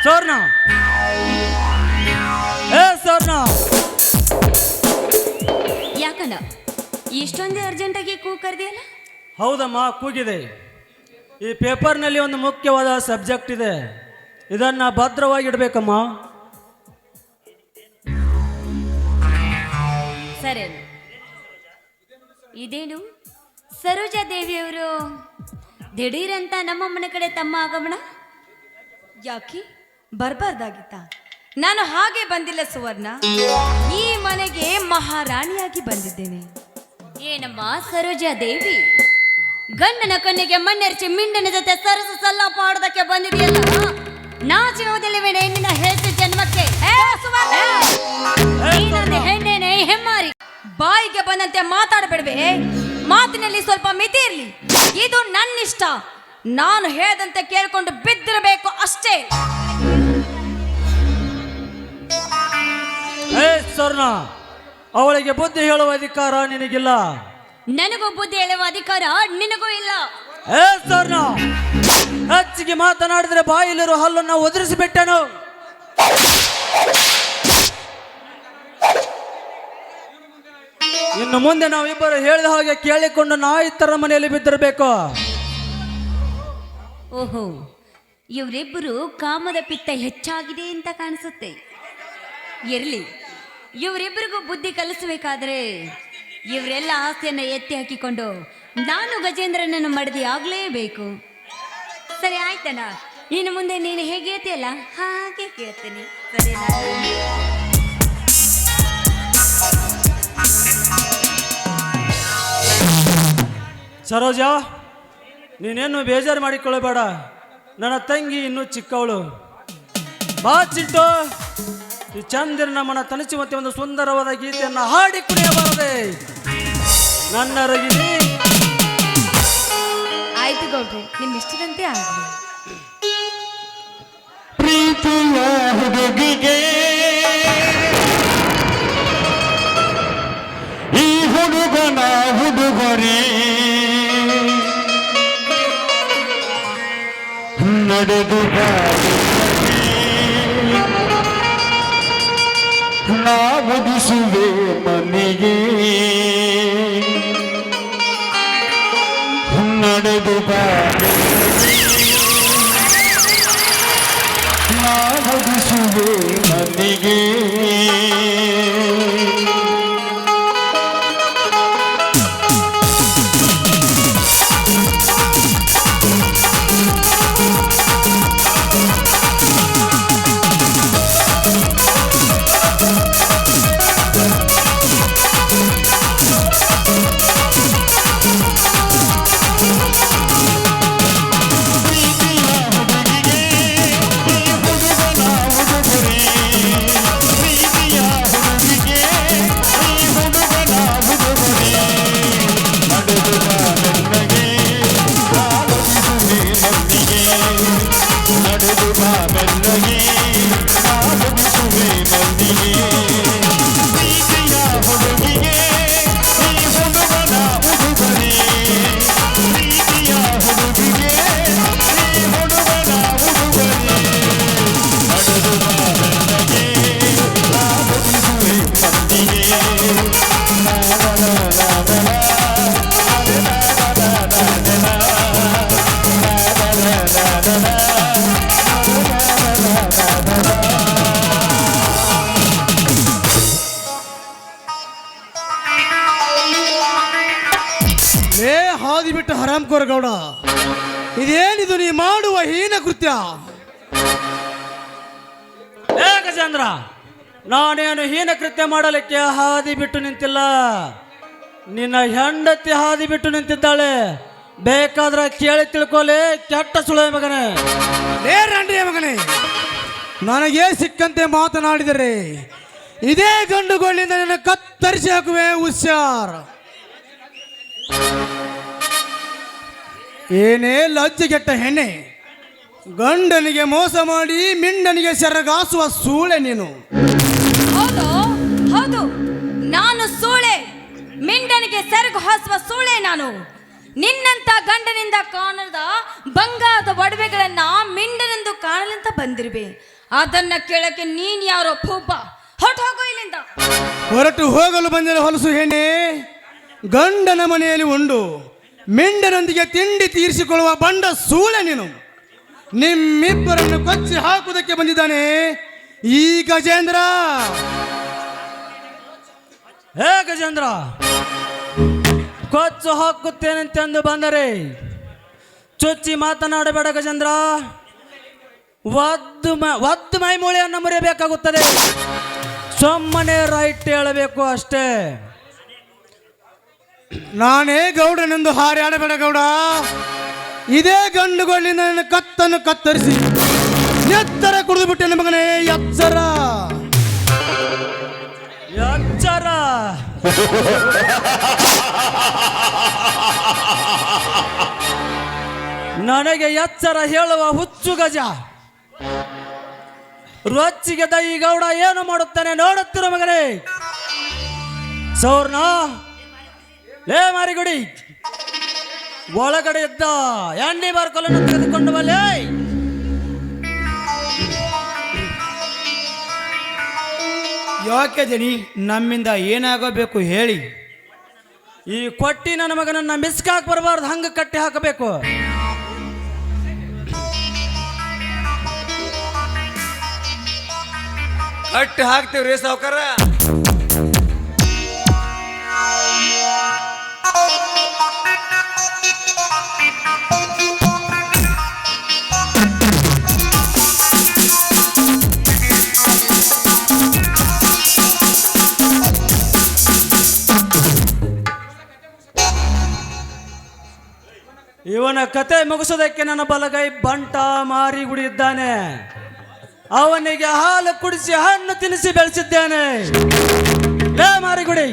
ಸೋರ್ಣ ಯಾಕಣ್ಣ ಇಷ್ಟೊಂದು ಅರ್ಜೆಂಟಾಗಿ ಕೂ ಕರೆದಿಯಲ್ಲ? ಹೌದಮ್ಮ, ಕೂಗಿದೆ. ಈ ಪೇಪರ್ನಲ್ಲಿ ಒಂದು ಮುಖ್ಯವಾದ ಸಬ್ಜೆಕ್ಟ್ ಇದೆ, ಇದನ್ನ ಭದ್ರವಾಗಿ ಇಡಬೇಕಮ್ಮ. ಸರಿ. ಇದೇನು ಸರೋಜಾ ದೇವಿಯವರು ದಿಢೀರಂತ ನಮ್ಮ ಮನೆ ಕಡೆ ತಮ್ಮ ಆಗಮನ? ಯಾಕೆ ಬರ್ಬಾರ್ದಾಗಿತ್ತ? ನಾನು ಹಾಗೆ ಬಂದಿಲ್ಲ ಸುವರ್ಣ, ಈ ಮನೆಗೆ ಮಹಾರಾಣಿಯಾಗಿ ಬಂದಿದ್ದೇನೆ. ಏನಮ್ಮ ಸರೋಜಾ ದೇವಿ, ಗಂಡನ ಕಣ್ಣಿಗೆ ಮಣ್ಣೆರಚಿ ಮಿಂಡನ ಜೊತೆ ಸರಸ ಸಲ್ಲಾಪ ಆಡೋದಕ್ಕೆ ಬಂದಿದೆಯಲ್ಲ, ನಾಚಿರುವುದಿಲ್ಲವೇನೆ ನಿನ್ನ ಹೆಸರು ಜನ್ಮಕ್ಕೆ? ಹೆಣ್ಣೇನೆ ಹೆಮ್ಮಾರಿ. ಬಾಯಿಗೆ ಬಂದಂತೆ ಮಾತಾಡಬೇಡವೆ, ಮಾತಿನಲ್ಲಿ ಸ್ವಲ್ಪ ಮಿತಿ ಇರಲಿ. ಇದು ನನ್ನಿಷ್ಟ, ನಾನು ಹೇಳದಂತೆ ಕೇಳ್ಕೊಂಡು ಬಿದ್ದಿರಬೇಕು ಅಷ್ಟೇ. ಸ್ವರ್ಣ, ಅವಳಿಗೆ ಬುದ್ಧಿ ಹೇಳುವ ಅಧಿಕಾರ ನಿನಗಿಲ್ಲ. ನನಗೂ ಬುದ್ಧಿ ಹೇಳುವ ಅಧಿಕಾರ ನಿನಗೂ ಇಲ್ಲ. ಸ್ವರ್ಣ, ಹೆಚ್ಚಿಗೆ ಮಾತನಾಡಿದ್ರೆ ಬಾಯಿಲಿರೋ ಹಲ್ಲನ್ನು ಒದರಿಸಿಬಿಟ್ಟೆನು. ಇನ್ನು ಮುಂದೆ ನಾವಿಬ್ಬರು ಹೇಳಿದ ಹಾಗೆ ಕೇಳಿಕೊಂಡು ನಾಯಿ ತರ ಮನೆಯಲ್ಲಿ ಬಿದ್ದಿರಬೇಕು. ಓಹೋ, ಇವರಿಬ್ಬರು ಕಾಮದ ಪಿತ್ತ ಹೆಚ್ಚಾಗಿದೆ ಅಂತ ಕಾಣಿಸುತ್ತೆ. ಇರಲಿ, ಇವರಿಬ್ಬರಿಗೂ ಬುದ್ಧಿ ಕಲಿಸಬೇಕಾದ್ರೆ ಇವರೆಲ್ಲ ಆಸ್ತಿಯನ್ನು ಎತ್ತಿ ಹಾಕಿಕೊಂಡು ನಾನು ಗಜೇಂದ್ರನನ್ನು ಮಡದಿ ಆಗಲೇಬೇಕು. ಸರಿ ಆಯ್ತಣ್ಣ, ಇನ್ನು ಮುಂದೆ ನೀನು ಹೇಗೆ ಹೇಳ್ತೀಯಲ್ಲ ಹಾಗೆ ಕೇಳ್ತೀನಿ. ಸರಿ ಸರೋಜಾ, ನೀನೇನು ಬೇಜಾರು ಮಾಡಿಕೊಳ್ಳಬೇಡ. ನನ್ನ ತಂಗಿ ಇನ್ನೂ ಚಿಕ್ಕವಳು. ಬಾ ಚಿಂಟು, ಈ ಚಂದಿರನ ಮನ ತಣಿಸುವಂತೆ ಒಂದು ಸುಂದರವಾದ ಗೀತೆಯನ್ನು ಹಾಡಿ ಕುಣಿಯಬಾರದೆ ನನ್ನ ರಗಿನಿ. ಆಯ್ತು ಗೌಡ್ರಿ, ನಿಮ್ಮ ಇಷ್ಟದಂತೆ ಆಗಲಿ. ಪ್ರೀತಿಯ ಹುಡುಗಿಗೆ ಈ ಹುಡುಗನ ಹುಡುಗರೇ ನಡೆದು ನಾ ಬದಿಸುವೆ ಮನೆಗೆ ನಡೆದು ಬಾ ನಾವಿಸುವೆ ಮನೆಗೆ ಲೇ ಹಾದಿ ಬಿಟ್ಟು ಹರಾಮ್ಕೋರ ಗೌಡ, ಇದೇನಿದು ನೀ ಮಾಡುವ ಹೀನ ಕೃತ್ಯ? ಏ ಗಜೇಂದ್ರ, ನಾನೇನು ಹೀನ ಕೃತ್ಯ ಮಾಡಲಿಕ್ಕೆ ಹಾದಿ ಬಿಟ್ಟು ನಿಂತಿಲ್ಲ. ನಿನ್ನ ಹೆಂಡತಿ ಹಾದಿ ಬಿಟ್ಟು ನಿಂತಿದ್ದಾಳೆ. ಬೇಕಾದ್ರೆ ಕೇಳಿ ತಿಳ್ಕೊಲೆ ಕೆಟ್ಟ ಸುಳೆ ಮಗನೇ. ಲೇ ರಂಡಿಯ ಮಗನೇ, ನನಗೆ ಸಿಕ್ಕಂತೆ ಮಾತನಾಡಿದರೆ ಇದೇ ಗಂಡುಗಳಿಂದ ನನ್ನ ಕತ್ತರಿಸಿ ಹಾಕುವೆ. ಹುಷಾರ್. ಏನೇ ಲಜ್ಜೆಗೆಟ್ಟ ಹೆಣ್ಣೆ, ಗಂಡನಿಗೆ ಮೋಸ ಮಾಡಿ ಮಿಂಡನಿಗೆ ಸೆರಗಾಸುವ ಸೂಳೆ ನೀನು. ಹೌದು ಹೌದು, ನಾನು ಸೂಳೆ, ಮಿಂಡನಿಗೆ ಸೆರಗು ಹಾಸುವ ಸೂಳೆ ನಾನು. ನಿನ್ನಂತ ಗಂಡನಿಂದ ಕಾಣದ ಬಂಗಾರದ ಒಡವೆಗಳನ್ನ ಮಿಂಡನೆಂದು ಕಾಣಲೆಂತ ಬಂದಿರುವೆ. ಅದನ್ನ ಕೇಳಕ್ಕೆ ನೀನ್ ಯಾರೋ ಪೂಪ, ಹೊರಟೋಗು ಇಲ್ಲಿಂದ. ಹೊರಟು ಹೋಗಲು ಬಂದಿರೋ ಹೊಲಸು ಹೆಣ್ಣೆ, ಗಂಡನ ಮನೆಯಲ್ಲಿ ಉಂಡು ಮಿಂಡನೊಂದಿಗೆ ತಿಂಡಿ ತೀರಿಸಿಕೊಳ್ಳುವ ಬಂಡ ಸೂಳೆ ನೀನು. ನಿಮ್ಮಿಬ್ಬರನ್ನು ಕೊಚ್ಚಿ ಹಾಕುವುದಕ್ಕೆ ಬಂದಿದ್ದಾನೆ ಈ ಗಜೇಂದ್ರ. ಹೇ ಗಜೇಂದ್ರ, ಕೊಚ್ಚು ಹಾಕುತ್ತೇನೆಂತೆಂದು ಬಂದರೆ ಚುಚ್ಚಿ ಮಾತನಾಡಬೇಡ ಗಜೇಂದ್ರ. ಒದ್ದು ಮೈ ಮೂಳೆಯನ್ನು ಮುರಿಯಬೇಕಾಗುತ್ತದೆ. ಸುಮ್ಮನೆ ರೈಟ್ ಹೇಳಬೇಕು ಅಷ್ಟೇ. ನಾನೇ ಗೌಡನೆಂದು ಹಾರಾಡಬೇಡ ಗೌಡ. ಇದೇ ಗಂಡುಗಳಿಂದ ನನ್ನ ಕತ್ತನ್ನು ಕತ್ತರಿಸಿ ಎತ್ತರ ಕುಡಿದು ಬಿಟ್ಟೆ ಮಗನೇ. ಎಚ್ಚರ ಎಚ್ಚರ. ನನಗೆ ಎಚ್ಚರ ಹೇಳುವ ಹುಚ್ಚು ಗಜ. ರೊಚ್ಚಿಗೆದ ಈ ಗೌಡ ಏನು ಮಾಡುತ್ತಾನೆ ನೋಡುತ್ತಿರೋ ಮಗನೇ. ಸೌರ್ಣ, ಲೇ ಮಾರಿಗುಡಿ, ಒಳಗಡೆ ಇದ್ದ ಎಣ್ಣೆ ಬಾರ್ಕೊಲನ್ನು ತೆಗೆದುಕೊಂಡು ಬಲ್ಲೆ. ಯಾಕೆ ಜನಿ, ನಮ್ಮಿಂದ ಏನಾಗಬೇಕು ಹೇಳಿ. ಈ ಕೊಟ್ಟಿ ನನ್ನ ಮಗನನ್ನ ಮಿಸ್ಕಾಕ್ ಬರಬಾರ್ದು, ಹಂಗ ಕಟ್ಟಿ ಹಾಕಬೇಕು. ಕಟ್ಟಿ ಹಾಕ್ತೇವ್ರಿ ಸಾವ್ಕಾರ. ಇವನ ಕತೆ ಮುಗಿಸೋದಕ್ಕೆ ನನ್ನ ಬಲಗೈ ಬಂಟ ಮಾರಿಗುಡಿ ಇದ್ದಾನೆ. ಅವನಿಗೆ ಹಾಲು ಕುಡಿಸಿ ಹಣ್ಣು ತಿನ್ನಿಸಿ ಬೆಳೆಸಿದ್ದೇನೆ. ಲೇ ಮಾರಿಗುಡಿ,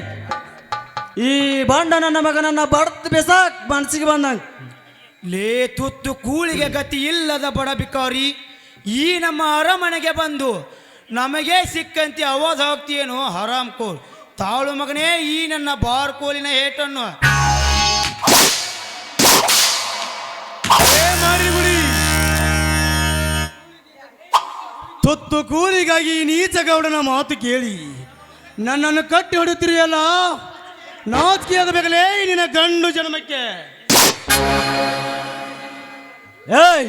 ಈ ಬಂಡ ನನ್ನ ಮಗನನ್ನ ಬಡ್ದು ಬೆಸಾಕ್ ಮನಸ್ಸಿಗೆ ಬಂದಂಗ. ಲೇ ತುತ್ತು ಕೂಳಿಗೆ ಗತಿ ಇಲ್ಲದ ಬಡ ಬಿಕಾರಿ, ಈ ನಮ್ಮ ಅರಮನೆಗೆ ಬಂದು ನಮಗೆ ಸಿಕ್ಕಂತೆ ಅವಾಜ್ ಹಾಕ್ತಿಯೇನು ಹರಾಮ್ ಕೋಲ್. ತಾಳು ಮಗನೇ ಈ ನನ್ನ ಬಾರ್ಕೋಲಿನ ಏಟನ್ನು. ತುತ್ತು ಕೂಲಿಗಾಗಿ ನೀಚ ಗೌಡನ ಮಾತು ಕೇಳಿ ನನ್ನನ್ನು ಕಟ್ಟಿ ಹೊಡುತ್ತಿರಿಯಲ್ಲ. ನಾಚಿಕೆ ಆಗಬೇಕಲೇ ನಿನ್ನ ಗಂಡು ಜನ್ಮಕ್ಕೆ. ಏಯ್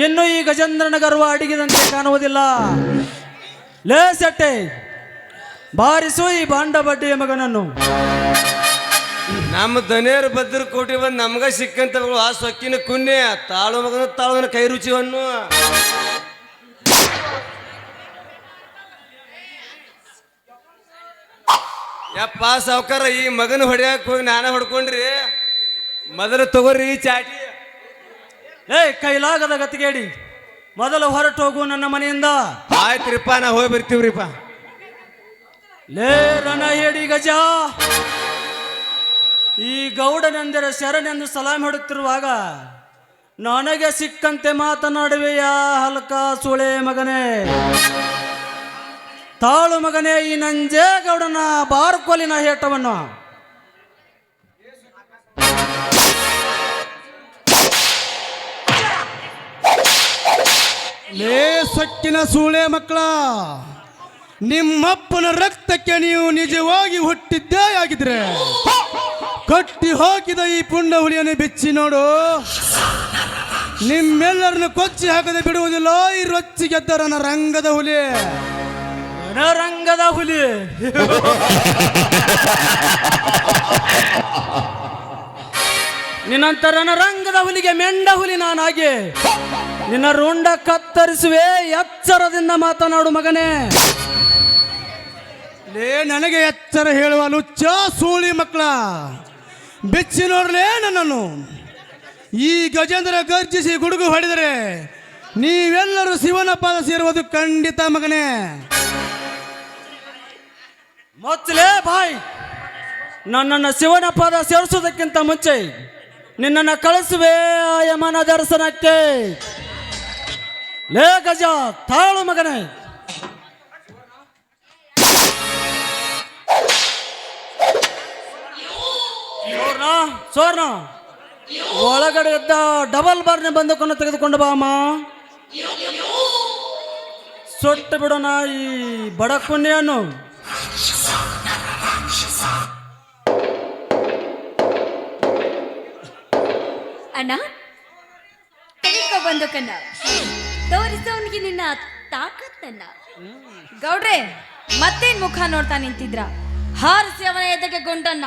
ಇನ್ನು ಈ ಗಜೇಂದ್ರನ ಗರ್ವ ಅಡಿಗೆದಂತೆ ಕಾಣುವುದಿಲ್ಲ. ಲೇ ಸೆಟ್ಟೆ, ಬಾರಿಸು ಈ ಬಾಂಡ ಬಡ್ಡಿಯ ಮಗನನ್ನು. ನಮ್ಮ ದನೇರ್ ಭದ್ರ ಕೋಟಿ ಬಂದು ನಮ್ಗ ಸಿಕ್ಕಂತ ಆ ಸೊಕ್ಕಿನ ಕುನ್ನೆ ತಾಳು ಮಗನ ಕೈ ರುಚಿವನ್ನು ಯಪ್ಪ ಸಾವ್ಕಾರ ಈ ಮಗನ ಹೊಡ್ಯಾಕ ಹೋಗಿ ನಾನ ಹೊಡ್ಕೊಂಡ್ರಿ ಮೊದಲು ತಗೋರಿ ಚಾಟಿ. ಏಯ್ ಕೈಲಾಗದ ಗತಿಗೇಡಿ, ಮೊದಲು ಹೊರಟು ಹೋಗು ನನ್ನ ಮನೆಯಿಂದ. ಆಯ್ತ್ರಿಪ್ಪ ನಾ ಹೋಗಿ ಬರ್ತೀವ್ರಿಪ್ಪ. ಲೇ ರಣ ಹೇಳಿ ಗಜ, ಈ ಗೌಡನೆಂದರೆ ಶರಣೆಂದು ಸಲಾಮ್ ಹೊಡುತ್ತಿರುವಾಗ ನನಗೆ ಸಿಕ್ಕಂತೆ ಮಾತನಾಡುವೆಯಾ ಹಲ್ಕ ಸುಳೆ ಮಗನೇ? ತಾಳು ಮಗನೇ ಈ ನಂಜೇಗೌಡನ ಬಾರ್ಕೋಲಿನ ಹೇಟವನ್ನು. ಲೇ ಸೊಕ್ಕಿನ ಸೂಳೆ ಮಕ್ಕಳ, ನಿಮ್ಮಪ್ಪನ ರಕ್ತಕ್ಕೆ ನೀವು ನಿಜವಾಗಿ ಹುಟ್ಟಿದ್ದೇ ಆಗಿದ್ರೆ ಕಟ್ಟಿ ಹಾಕಿದ ಈ ಪುಂಡ ಹುಲಿಯನ್ನು ಬಿಚ್ಚಿ ನೋಡು. ನಿಮ್ಮೆಲ್ಲರನ್ನು ಕೊಚ್ಚಿ ಹಾಕದೆ ಬಿಡುವುದಿಲ್ಲ ಈ ರೊಚ್ಚಿ ಗೆದ್ದರನ ರಂಗದ ಹುಲಿ. ರಂಗದ ಹುಲಿ ನಿನ್ನಂತರ ರಂಗದ ಹುಲಿಗೆ ಮೆಂಡ ಹುಲಿ ನಾನಾಗಿ ನಿನ್ನ ರುಂಡ ಕತ್ತರಿಸುವೆ. ಎಚ್ಚರದಿಂದ ಮಾತನಾಡು ಮಗನೇ. ಲೇ ನನಗೆ ಎಚ್ಚರ ಹೇಳುವ ಲುಚ್ಚ ಸೂಳಿ ಮಕ್ಕಳ, ಬಿಚ್ಚಿ ನೋಡ್ಲೇ ನನ್ನನ್ನು. ಈ ಗಜೇಂದ್ರ ಗರ್ಜಿಸಿ ಗುಡುಗು ಹೊಡೆದರೆ ನೀವೆಲ್ಲರೂ ಶಿವನ ಪಾದ ಸೇರುವುದು ಖಂಡಿತ ಮಗನೇ. ಮೊಚ್ಚಲೇ ಬಾಯ್, ನನ್ನನ್ನು ಶಿವನ ಪಾದ ಸೇರಿಸುವುದಕ್ಕಿಂತ ಮುಂಚೆ ನಿನ್ನನ್ನು ಕಳಿಸುವೆ ಆ ಯಮನ ದರ್ಶನಕ್ಕೆ. ಲೇ ಗಜ, ತಾಳು ಮಗನೇ. ಸೋರ್ಣ ಒಳಗಡೆ ಇದ್ದ ಡಬಲ್ ಬಾರ್ನ ಬಂದೂಕನ್ನು ತೆಗೆದುಕೊಂಡು ಬಾ ಅಮ್ಮ. ಸೊಟ್ಟು ಬಿಡೋಣ ಈ ಬಡ ಪುಣ್ಯನ್ನು. ಅಣ್ಣ ತೆಗೆದುಕೊ ಬಂದು ಕಣ್ಣ, ತೋರಿಸೋನಿಗೆ ನಿನ್ನ ತಾಕತ್ತನ್ನ. ಗೌಡ್ರೆ ಮತ್ತೇನ್ ಮುಖ ನೋಡ್ತಾ ನಿಂತಿದ್ರ? ಹಾರಿಸಿ ಅವನ ಎದೆಗೆ ಗುಂಡನ್ನ.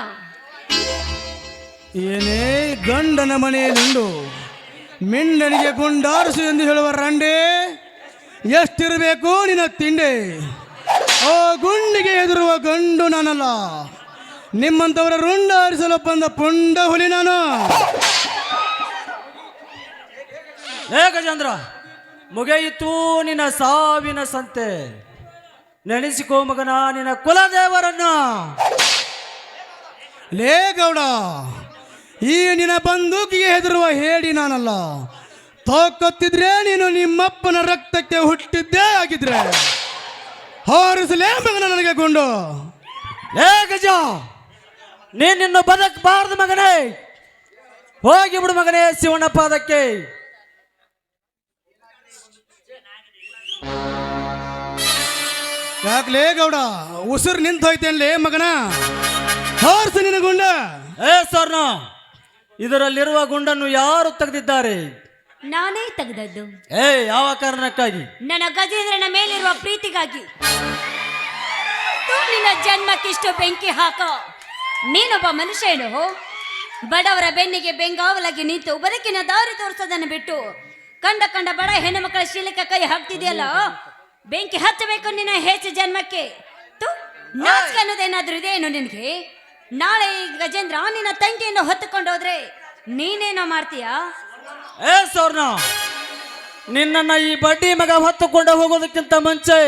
ಏನೇ ಗಂಡನ ಮನೆಯಲ್ಲುಂಡು ಮಿಂಡನಿಗೆ ಗುಂಡಾರಿಸು ಎಂದು ಹೇಳುವ ರಂಡೆ, ಎಷ್ಟಿರಬೇಕು ನಿನ್ನ ತಿಂಡೆ? ಆ ಗುಂಡಿಗೆ ಹೆದರುವ ಗಂಡು ನಾನಲ್ಲ, ನಿಮ್ಮಂಥವರ ರುಂಡ ಆರಿಸಲು ಬಂದ ಪುಂಡ ಹುಲಿ ನಾನು. ಲೇ ಗಜೇಂದ್ರ, ಮುಗಿಯಿತು ನಿನ್ನ ಸಾವಿನ ಸಂತೆ. ನೆನೆಸಿಕೋ ಮಗನ ನಿನ್ನ ಕುಲದೇವರನ್ನ. ಲೇ ಗೌಡ, ಈ ನಿನ್ನ ಬಂದೂಕಿಗೆ ಹೆದರುವ ಹೇಳಿ ನಾನಲ್ಲ. ತಾಕತ್ತಿದ್ರೆ ನೀನು ನಿಮ್ಮಪ್ಪನ ರಕ್ತಕ್ಕೆ ಹುಟ್ಟಿದ್ದೇ ಆಗಿದ್ರೆ ಹಾರಿಸಲೇ ಮಗನ ನನಗೆ ಗುಂಡು. ಲೇ ಗಜ, ನೀನಿನ್ನು ಬದುಕಬಾರದು ಮಗನೇ. ಹೋಗಿ ಬಿಡು ಮಗನೇ ಶಿವನ ಪಾದಕ್ಕೆ. ಯಾಕಲೇ ಗೌಡ, ಉಸಿರು ನಿಂತೋಯ್ತೇನ್ಲೇ ಮಗನ? ಹಾರಿಸ ನಿನ್ನ ಗುಂಡ. ಏ ಸ್ವರ್ಣ, ಇದರಲ್ಲಿರುವ ಗುಂಡನ್ನು ಯಾರು ತೆಗೆದಿದ್ದಾರೆ? ನಾನೇ ತೆಗೆದದ್ದು. ಏ ಯಾವ ಕಾರಣಕ್ಕಾಗಿ? ನನ್ನ ಗಜೇಂದ್ರನ ಮೇಲಿರುವ ಪ್ರೀತಿಗಾಗಿ. ನಿನ್ನ ಜನ್ಮಕ್ಕಿಷ್ಟು ಬೆಂಕಿ ಹಾಕೋ ನೀನೊಬ್ಬ ಮನುಷ್ಯನು. ಬಡವರ ಬೆನ್ನಿಗೆ ಬೆಂಗಾವಲಾಗಿ ನಿಂತು ಬದುಕಿನ ದಾರಿ ತೋರಿಸೋದನ್ನು ಬಿಟ್ಟು ಕಂಡ ಬಡ ಹೆಣ್ಣು ಮಕ್ಕಳ ಶೀಲಕ್ಕೆ ಕೈ ಹಾಕ್ತಿದೆಯಲ್ಲ. ಬೆಂಕಿ ಹಚ್ಚಬೇಕು ನಿನ್ನ ಹೆಚ್ಚು ಜನ್ಮಕ್ಕೆ. ನಾಚಿಕೆ ಅನ್ನೋದೇನಾದ್ರೂ ಇದೇನು ನಿನಗೆ? ನಾಳೆ ಈ ಗಜೇಂದ್ರ ನಿನ್ನ ತಂಗಿಯನ್ನು ಹೊತ್ತುಕೊಂಡೋದ್ರೆ ನೀನೇನೋ ಮಾಡ್ತೀಯಾ? ಏ ಸ್ವರ್ಣ, ನಿನ್ನನ್ನು ಈ ಬಡ್ಡಿ ಮಗ ಹೊತ್ತುಕೊಂಡು ಹೋಗೋದಕ್ಕಿಂತ ಮುಂಚೆ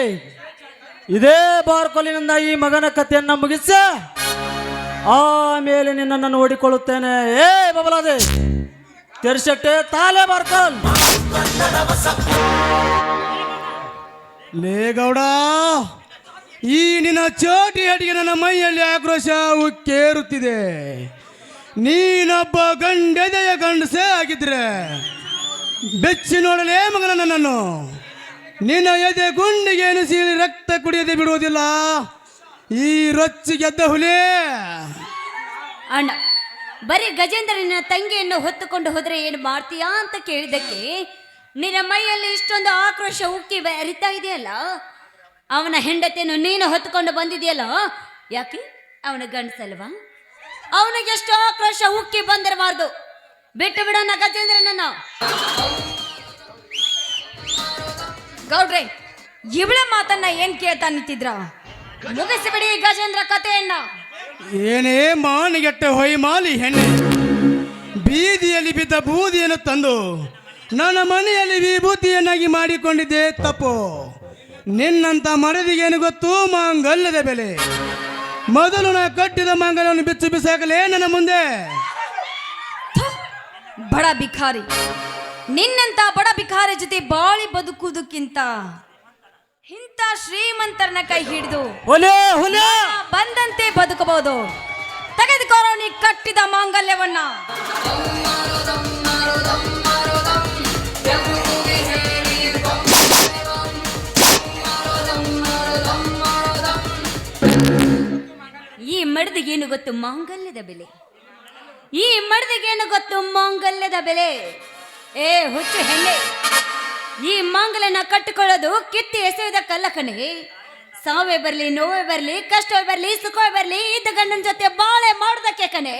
ಇದೇ ಬಾರ್ಕೊಲಿನಿಂದ ಈ ಮಗನ ಕಥೆಯನ್ನ ಮುಗಿಸ, ಆಮೇಲೆ ನಿನ್ನನ್ನು ನೋಡಿಕೊಳ್ಳುತ್ತೇನೆ. ಏ ಬಬಲಾದೆ ತೆರ್ಸಟ್ಟೆ ತಾಲೆ ಬಾರ್ಕೊಲ್. ಲೇ ಗೌಡ, ಈ ನಿನ್ನ ಚೋಟಿ ಹಟಿಗೆ ನನ್ನ ಮೈಯಲ್ಲಿ ಆಕ್ರೋಶ ಉಕ್ಕೇರುತ್ತಿದೆ. ನೀನೊಬ್ಬ ಗಂಡೆದೆಯ ಗಂಡಸೇ ಆಗಿದ್ರೆ ಬೆಚ್ಚಿ ನೋಡಲೇ ಮಗನ ನನ್ನನ್ನು. ನಿನ್ನ ಎದೆ ಗುಂಡಿಗೆ ಸೀಳಿ ರಕ್ತ ಕುಡಿಯದೆ ಬಿಡುವುದಿಲ್ಲ ಈ ರೊಚ್ಚಿ ಗೆದ್ದ ಹುಲಿ. ಅಣ್ಣ, ಬರೀ ಗಜೇಂದ್ರನ ತಂಗಿಯನ್ನು ಹೊತ್ತುಕೊಂಡು ಹೋದ್ರೆ ಏನು ಮಾಡ್ತೀಯಾ ಅಂತ ಕೇಳಿದಕ್ಕೆ ನಿನ್ನ ಮೈಯಲ್ಲಿ ಇಷ್ಟೊಂದು ಆಕ್ರೋಶ ಉಕ್ಕಿ ಹರಿತಾ ಇದೆಯಲ್ಲ, ಅವನ ಹೆಂಡತಿಯನ್ನು ನೀನು ಹೊತ್ತುಕೊಂಡು ಬಂದಿದೆಯಲ್ಲ, ಯಾಕೆ ಅವನ ಗಂಡಸಲ್ವಾ? ಅವನಿಗೆಷ್ಟು ಆಕ್ರೋಶ ಉಕ್ಕಿ ಬಂದಿರಬಾರ್ದು. ಬಿಟ್ಟು ಬಿಡೋಣ ಗಜೇಂದ್ರನನ್ನ. ಗೌಡ್ರೆ, ಇವಳ ಮಾತನ್ನ ಏನ್ ಕೇಳ್ತಾ ನಿಂತಿದ್ರ? ಮುಗಿಸಿಬಿಡಿ ಗಜೇಂದ್ರ ಕಥೆಯನ್ನ. ಏನೇ ಮಾನಿಗೆಟ್ಟ ಹೊಯ್ಮಾಲಿ ಹೆಣ್ಣೆ, ಬೀದಿಯಲ್ಲಿ ಬಿದ್ದ ಬೂದಿಯನ್ನು ತಂದು ನನ್ನ ಮನೆಯಲ್ಲಿ ವಿಭೂತಿಯನ್ನಾಗಿ ಮಾಡಿಕೊಂಡಿದ್ದೆ ತಪ್ಪು. ನಿನ್ನಂತ ಮಡದಿಗೇನು ಗೊತ್ತು ಮಾಂಗಲ್ಯದ ಬೆಲೆ? ಮೊದಲು ನಾ ಕಟ್ಟಿದ ಮಾಂಗಲ್ಯವನ್ನು ಬಿಚ್ಚು ಬಿಸಾಕಲೇ ನನ್ನ ಮುಂದೆ. ಬಡ ಬಿಖಾರಿ, ನಿನ್ನಂತ ಬಡ ಬಿಖಾರಿ ಜೊತೆ ಬಾಳಿ ಬದುಕುವುದಕ್ಕಿಂತ ಇಂಥ ಶ್ರೀಮಂತರನ್ನ ಕೈ ಹಿಡಿದು ಬಂದಂತೆ ಬದುಕಬಹುದು. ತೆಗೆದುಕೊಳ್ಳೋ ನೀ ಕಟ್ಟಿದ ಮಾಂಗಲ್ಯವನ್ನ. ಈ ಮಡದಿಗೇನು ಗೊತ್ತು ಮಾಂಗಲ್ಯದ ಬೆಲೆ? ಈ ಮಡದಿಗೇನು ಗೊತ್ತು ಮಾಂಗಲ್ಯದ ಬೆಲೆ? ಏ ಹುಚ್ಚು ಹೆಣ್ಣೆ, ಈ ಮಾಂಗಲ್ಯನ ಕಟ್ಟಿಕೊಳ್ಳೋದು ಕಿತ್ತಿ ಎಸೆಯುವುದ ಕಲ್ಲ ಕಣೆ. ಸಾವೇ ಬರ್ಲಿ, ನೋವೇ ಬರ್ಲಿ, ಕಷ್ಟವೇ ಬರ್ಲಿ, ಸುಖವೇ ಬರ್ಲಿ, ಇದ್ದ ಗಂಡನ ಜೊತೆ ಬಾಳೆ ಮಾಡೋದಕ್ಕೆ ಕಣೆ.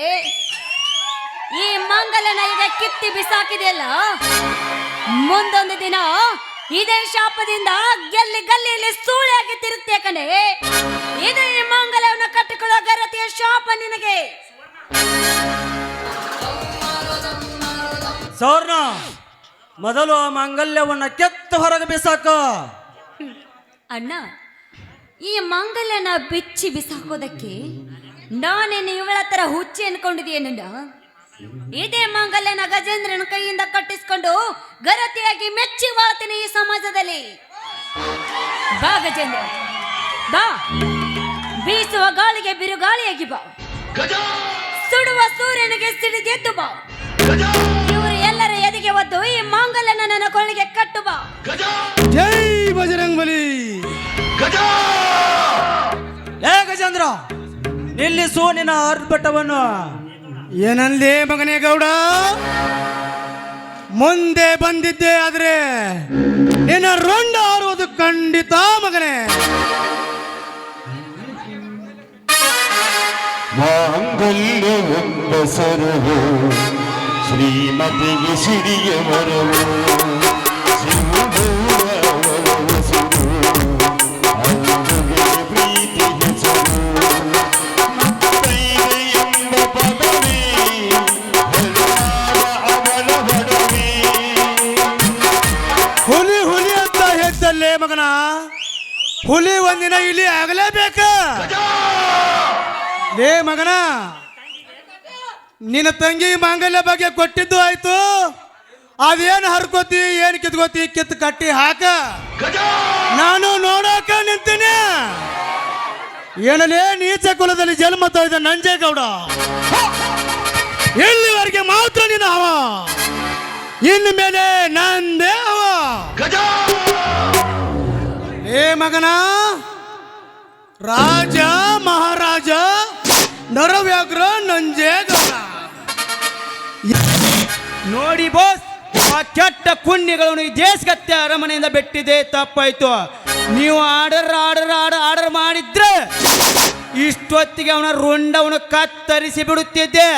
ಈ ಮಾಂಗಲ್ಯನ ಈಗ ಕಿತ್ತಿ ಬಿಸಾಕಿದೆಯಲ್ಲ, ಮುಂದೊಂದು ದಿನ ಇದೇ ಶಾಪದಿಂದ ಗಲ್ಲಿಯಲ್ಲಿ ಸೂಳೆಯಾಗಿ ತಿರುಗ್ತೇ ಕಣೆ. ಇದೇ ಮಾಂಗಲ್ಯವನ್ನು ಕಟ್ಟಿಕೊಳ್ಳೋ ಗರತಿಯ ಶಾಪ ನಿನಗೆ. ಸೌರ್ಣ, ಮೊದಲು ಆ ಮಾಂಗಲ್ಯವನ್ನ ಕೆತ್ತ ಹೊರಗೆ ಬಿಸಾಕ. ಅಣ್ಣ, ಈ ಮಾಂಗಲ್ಯನ ಬಿಚ್ಚಿ ಬಿಸಾಕೋದಕ್ಕೆ ನಾನೇನು ಇವಳ ತರ ಹುಚ್ಚಿ ಅನ್ಕೊಂಡಿದೀಯಣ್ಣ? ಇದೇ ಮಾಂಗಲ್ಯನ ಗಜೇಂದ್ರನ ಕೈಯಿಂದ ಕಟ್ಟಿಸ್ಕೊಂಡು ಗರತಿಯಾಗಿ ಮೆಚ್ಚಿ ಬಾಳ್ತೀನಿ ಈ ಸಮಾಜದಲ್ಲಿ. ಬಾ ಗಜೇಂದ್ರ, ಬಾ. ಬೀಸುವ ಗಾಳಿಗೆ ಬಿರುಗಾಳಿಯಾಗಿ ಬಾ, ಸುಡುವ ಸೂರ್ಯನಿಗೆ ಸಿಡಿದೆದ್ದು ಬಾ. ಇವರು ಎಲ್ಲರ ಎದೆಗೆ ಒದ್ದು ಈ ಮಾಂಗಲ್ಯನ ನನ್ನ ಕೊಳ್ಳಿಗೆ ಕಟ್ಟು ಬಾ. ಜೈ ಬಜರಂಗ್ ಬಲಿ. ಏ ಗಜೇಂದ್ರ, ನಿಲ್ಲಿಸು ನಿನ್ನ ಆರ್ಭಟವನ್ನು. ಏನಂದೇ ಮಗನೇ ಗೌಡ? ಮುಂದೆ ಬಂದಿದ್ದೆ ಆದ್ರೆ ನಿನ್ನ ರೊಂಡ ಆರುವುದು ಖಂಡಿತ ಮಗನೇ. ಮಾಂಗಲ್ಯವೆಂಬ ಸರವು ಶ್ರೀಮತಿಗೆ ಸಿರಿಯ ಮರವು, ಪ್ರೀತಿ ಹೆಸರು ಎಂಬ ಪದವೇ ಅವಳ ಬಡವೇ. ಹುಲಿ ಹುಲಿ ಅಂತ ಹೇಳ್ತಲ್ಲೇ ಮಗನ, ಹುಲಿ ಒಂದಿನ ಇಲ್ಲಿ ಆಗಲೇಬೇಕ. ಲೇ ಮಗನ, ನಿನ್ನ ತಂಗಿ ಮಾಂಗಲ್ಯ ಬಗ್ಗೆ ಕೊಟ್ಟಿದ್ದು ಆಯ್ತು. ಅದೇನು ಹರ್ಕೋತಿ, ಏನು ಕಿತ್ಕೋತಿ, ಕಿತ್ತು ಕಟ್ಟಿ ಹಾಕ. ನಾನು ನೋಡಾಕ ನಿಂತೀನಿ. ಏನಲೇ ನೀಚ ಕುಲದಲ್ಲಿ ಜನ್ಮ ತೊಯ್ದ ನಂಜೇಗೌಡ, ಇಲ್ಲಿವರೆಗೆ ಮಾತ್ರ ನಿನ್ನ ಹವ, ಇನ್ನು ಮೇಲೆ ನಂದೇ ಹವ. ಏ ಮಗನ, ರಾಜ ಮಹಾರಾಜ ನರವ್ಯಾಘ್ರ ನಂಜೇಗೌಡ. ನೋಡಿ ಬಾಸ್, ಆ ಕೆಟ್ಟ ಕುಣ್ಯಗಳನ್ನು ಈ ದೇಶಗತ್ತೆ ಅರಮನೆಯಿಂದ ಬಿಟ್ಟಿದೆ ತಪ್ಪಾಯ್ತು. ನೀವು ಆರ್ಡರ್ ಮಾಡಿದ್ರೆ ಇಷ್ಟೊತ್ತಿಗೆ ಅವನ ರುಂಡವನ್ನು ಕತ್ತರಿಸಿ ಬಿಡುತ್ತಿದ್ದೆ.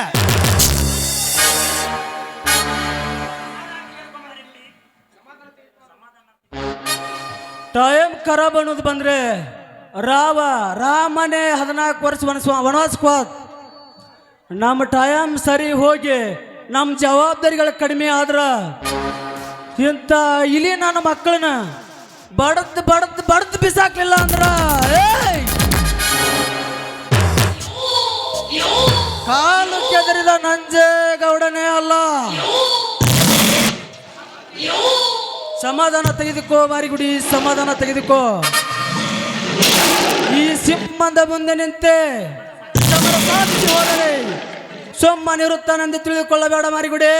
ಟೈಮ್ ಖರಾಬ್ ಅನ್ನೋದು ಬಂದ್ರೆ ರಾಮನೇ 14 ವರ್ಷ ವನವಾಸಕ್ಕೆ ಹೋದ. ನಮ್ಮ ಟೈಮ್ ಸರಿ ಹೋಗಿ ನಮ್ಮ ಜವಾಬ್ದಾರಿಗಳು ಕಡಿಮೆ ಆದ್ರ ಇಂಥ ಇಲ್ಲಿ ನನ್ನ ಮಕ್ಕಳನ್ನ ಬಡದ್ ಬಿಸಾಕ್ಲಿಲ್ಲ ಅಂದ್ರ ಕಾಲು ಕೆದರಿದ ನಂಜೇಗೌಡನೇ ಅಲ್ಲ. ಸಮಾಧಾನ ತೆಗೆದುಕೋ ಮಾರಿಗುಡಿ, ಸಮಾಧಾನ ತೆಗೆದುಕೋ. ಈ ಸಿಂಹದ ಮುಂದೆ ನಿಂತೆ ಸಮರ ಸಾಧಿಸಿ ಹೋದರೆ ಸೊಮ್ಮನಿರುತ್ತಾನೆಂದು ತಿಳಿದುಕೊಳ್ಳಬೇಡ ಮಾರಿಗುಡಿ.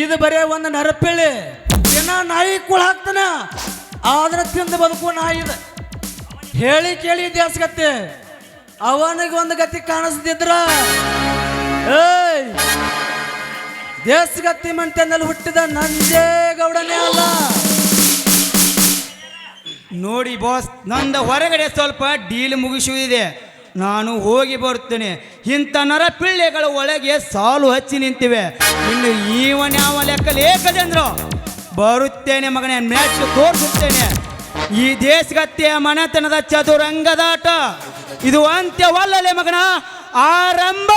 ಇದು ಬರೇ ಒಂದು ನರಪಿಳ್ಳಿ, ದಿನ ನಾಯಿ ಕೂಳ ಹಾಕ್ತಾನ, ಆದ್ರೆ ತಿಂದು ಬದುಕು ನಾಯಿ ಇದೆ. ಹೇಳಿ ಕೇಳಿ ದೇಶಗತ್ತೆ ಅವನಿಗೆ ಒಂದು ಗತಿ ಕಾಣಿಸ್ತಿದ್ರ ಏಯ್ ದೇಶಗತ್ತಿ ಮಂಟೆನಲ್ಲಿ ಹುಟ್ಟಿದ ನಂಜೇಗೌಡನೇ ಅಲ್ಲ. ನೋಡಿ ಬಾಸ್, ನಂದು ಹೊರಗಡೆ ಸ್ವಲ್ಪ ಡೀಲ್ ಮುಗಿಸುವುದಿದೆ, ನಾನು ಹೋಗಿ ಬರುತ್ತೇನೆ. ಇಂಥ ನರಪಿಳ್ಳೆಗಳ ಒಳಗೆ ಸಾಲು ಹಚ್ಚಿ ನಿಂತಿವೆ. ಇನ್ನು ಈವನ್ ಯಾವ ಲೆಕ್ಕ ಲೇಖದಂದ್ರು ಬರುತ್ತೇನೆ ಮಗನೇ, ಮ್ಯಾಚ್ ತೋರಿಸುತ್ತೇನೆ. ಈ ದೇಶಗತ್ತೆಯ ಮನೆತನದ ಚದುರಂಗದಾಟ ಇದು ಅಂತ್ಯವಲ್ಲಲೇ ಮಗನ, ಆರಂಭ.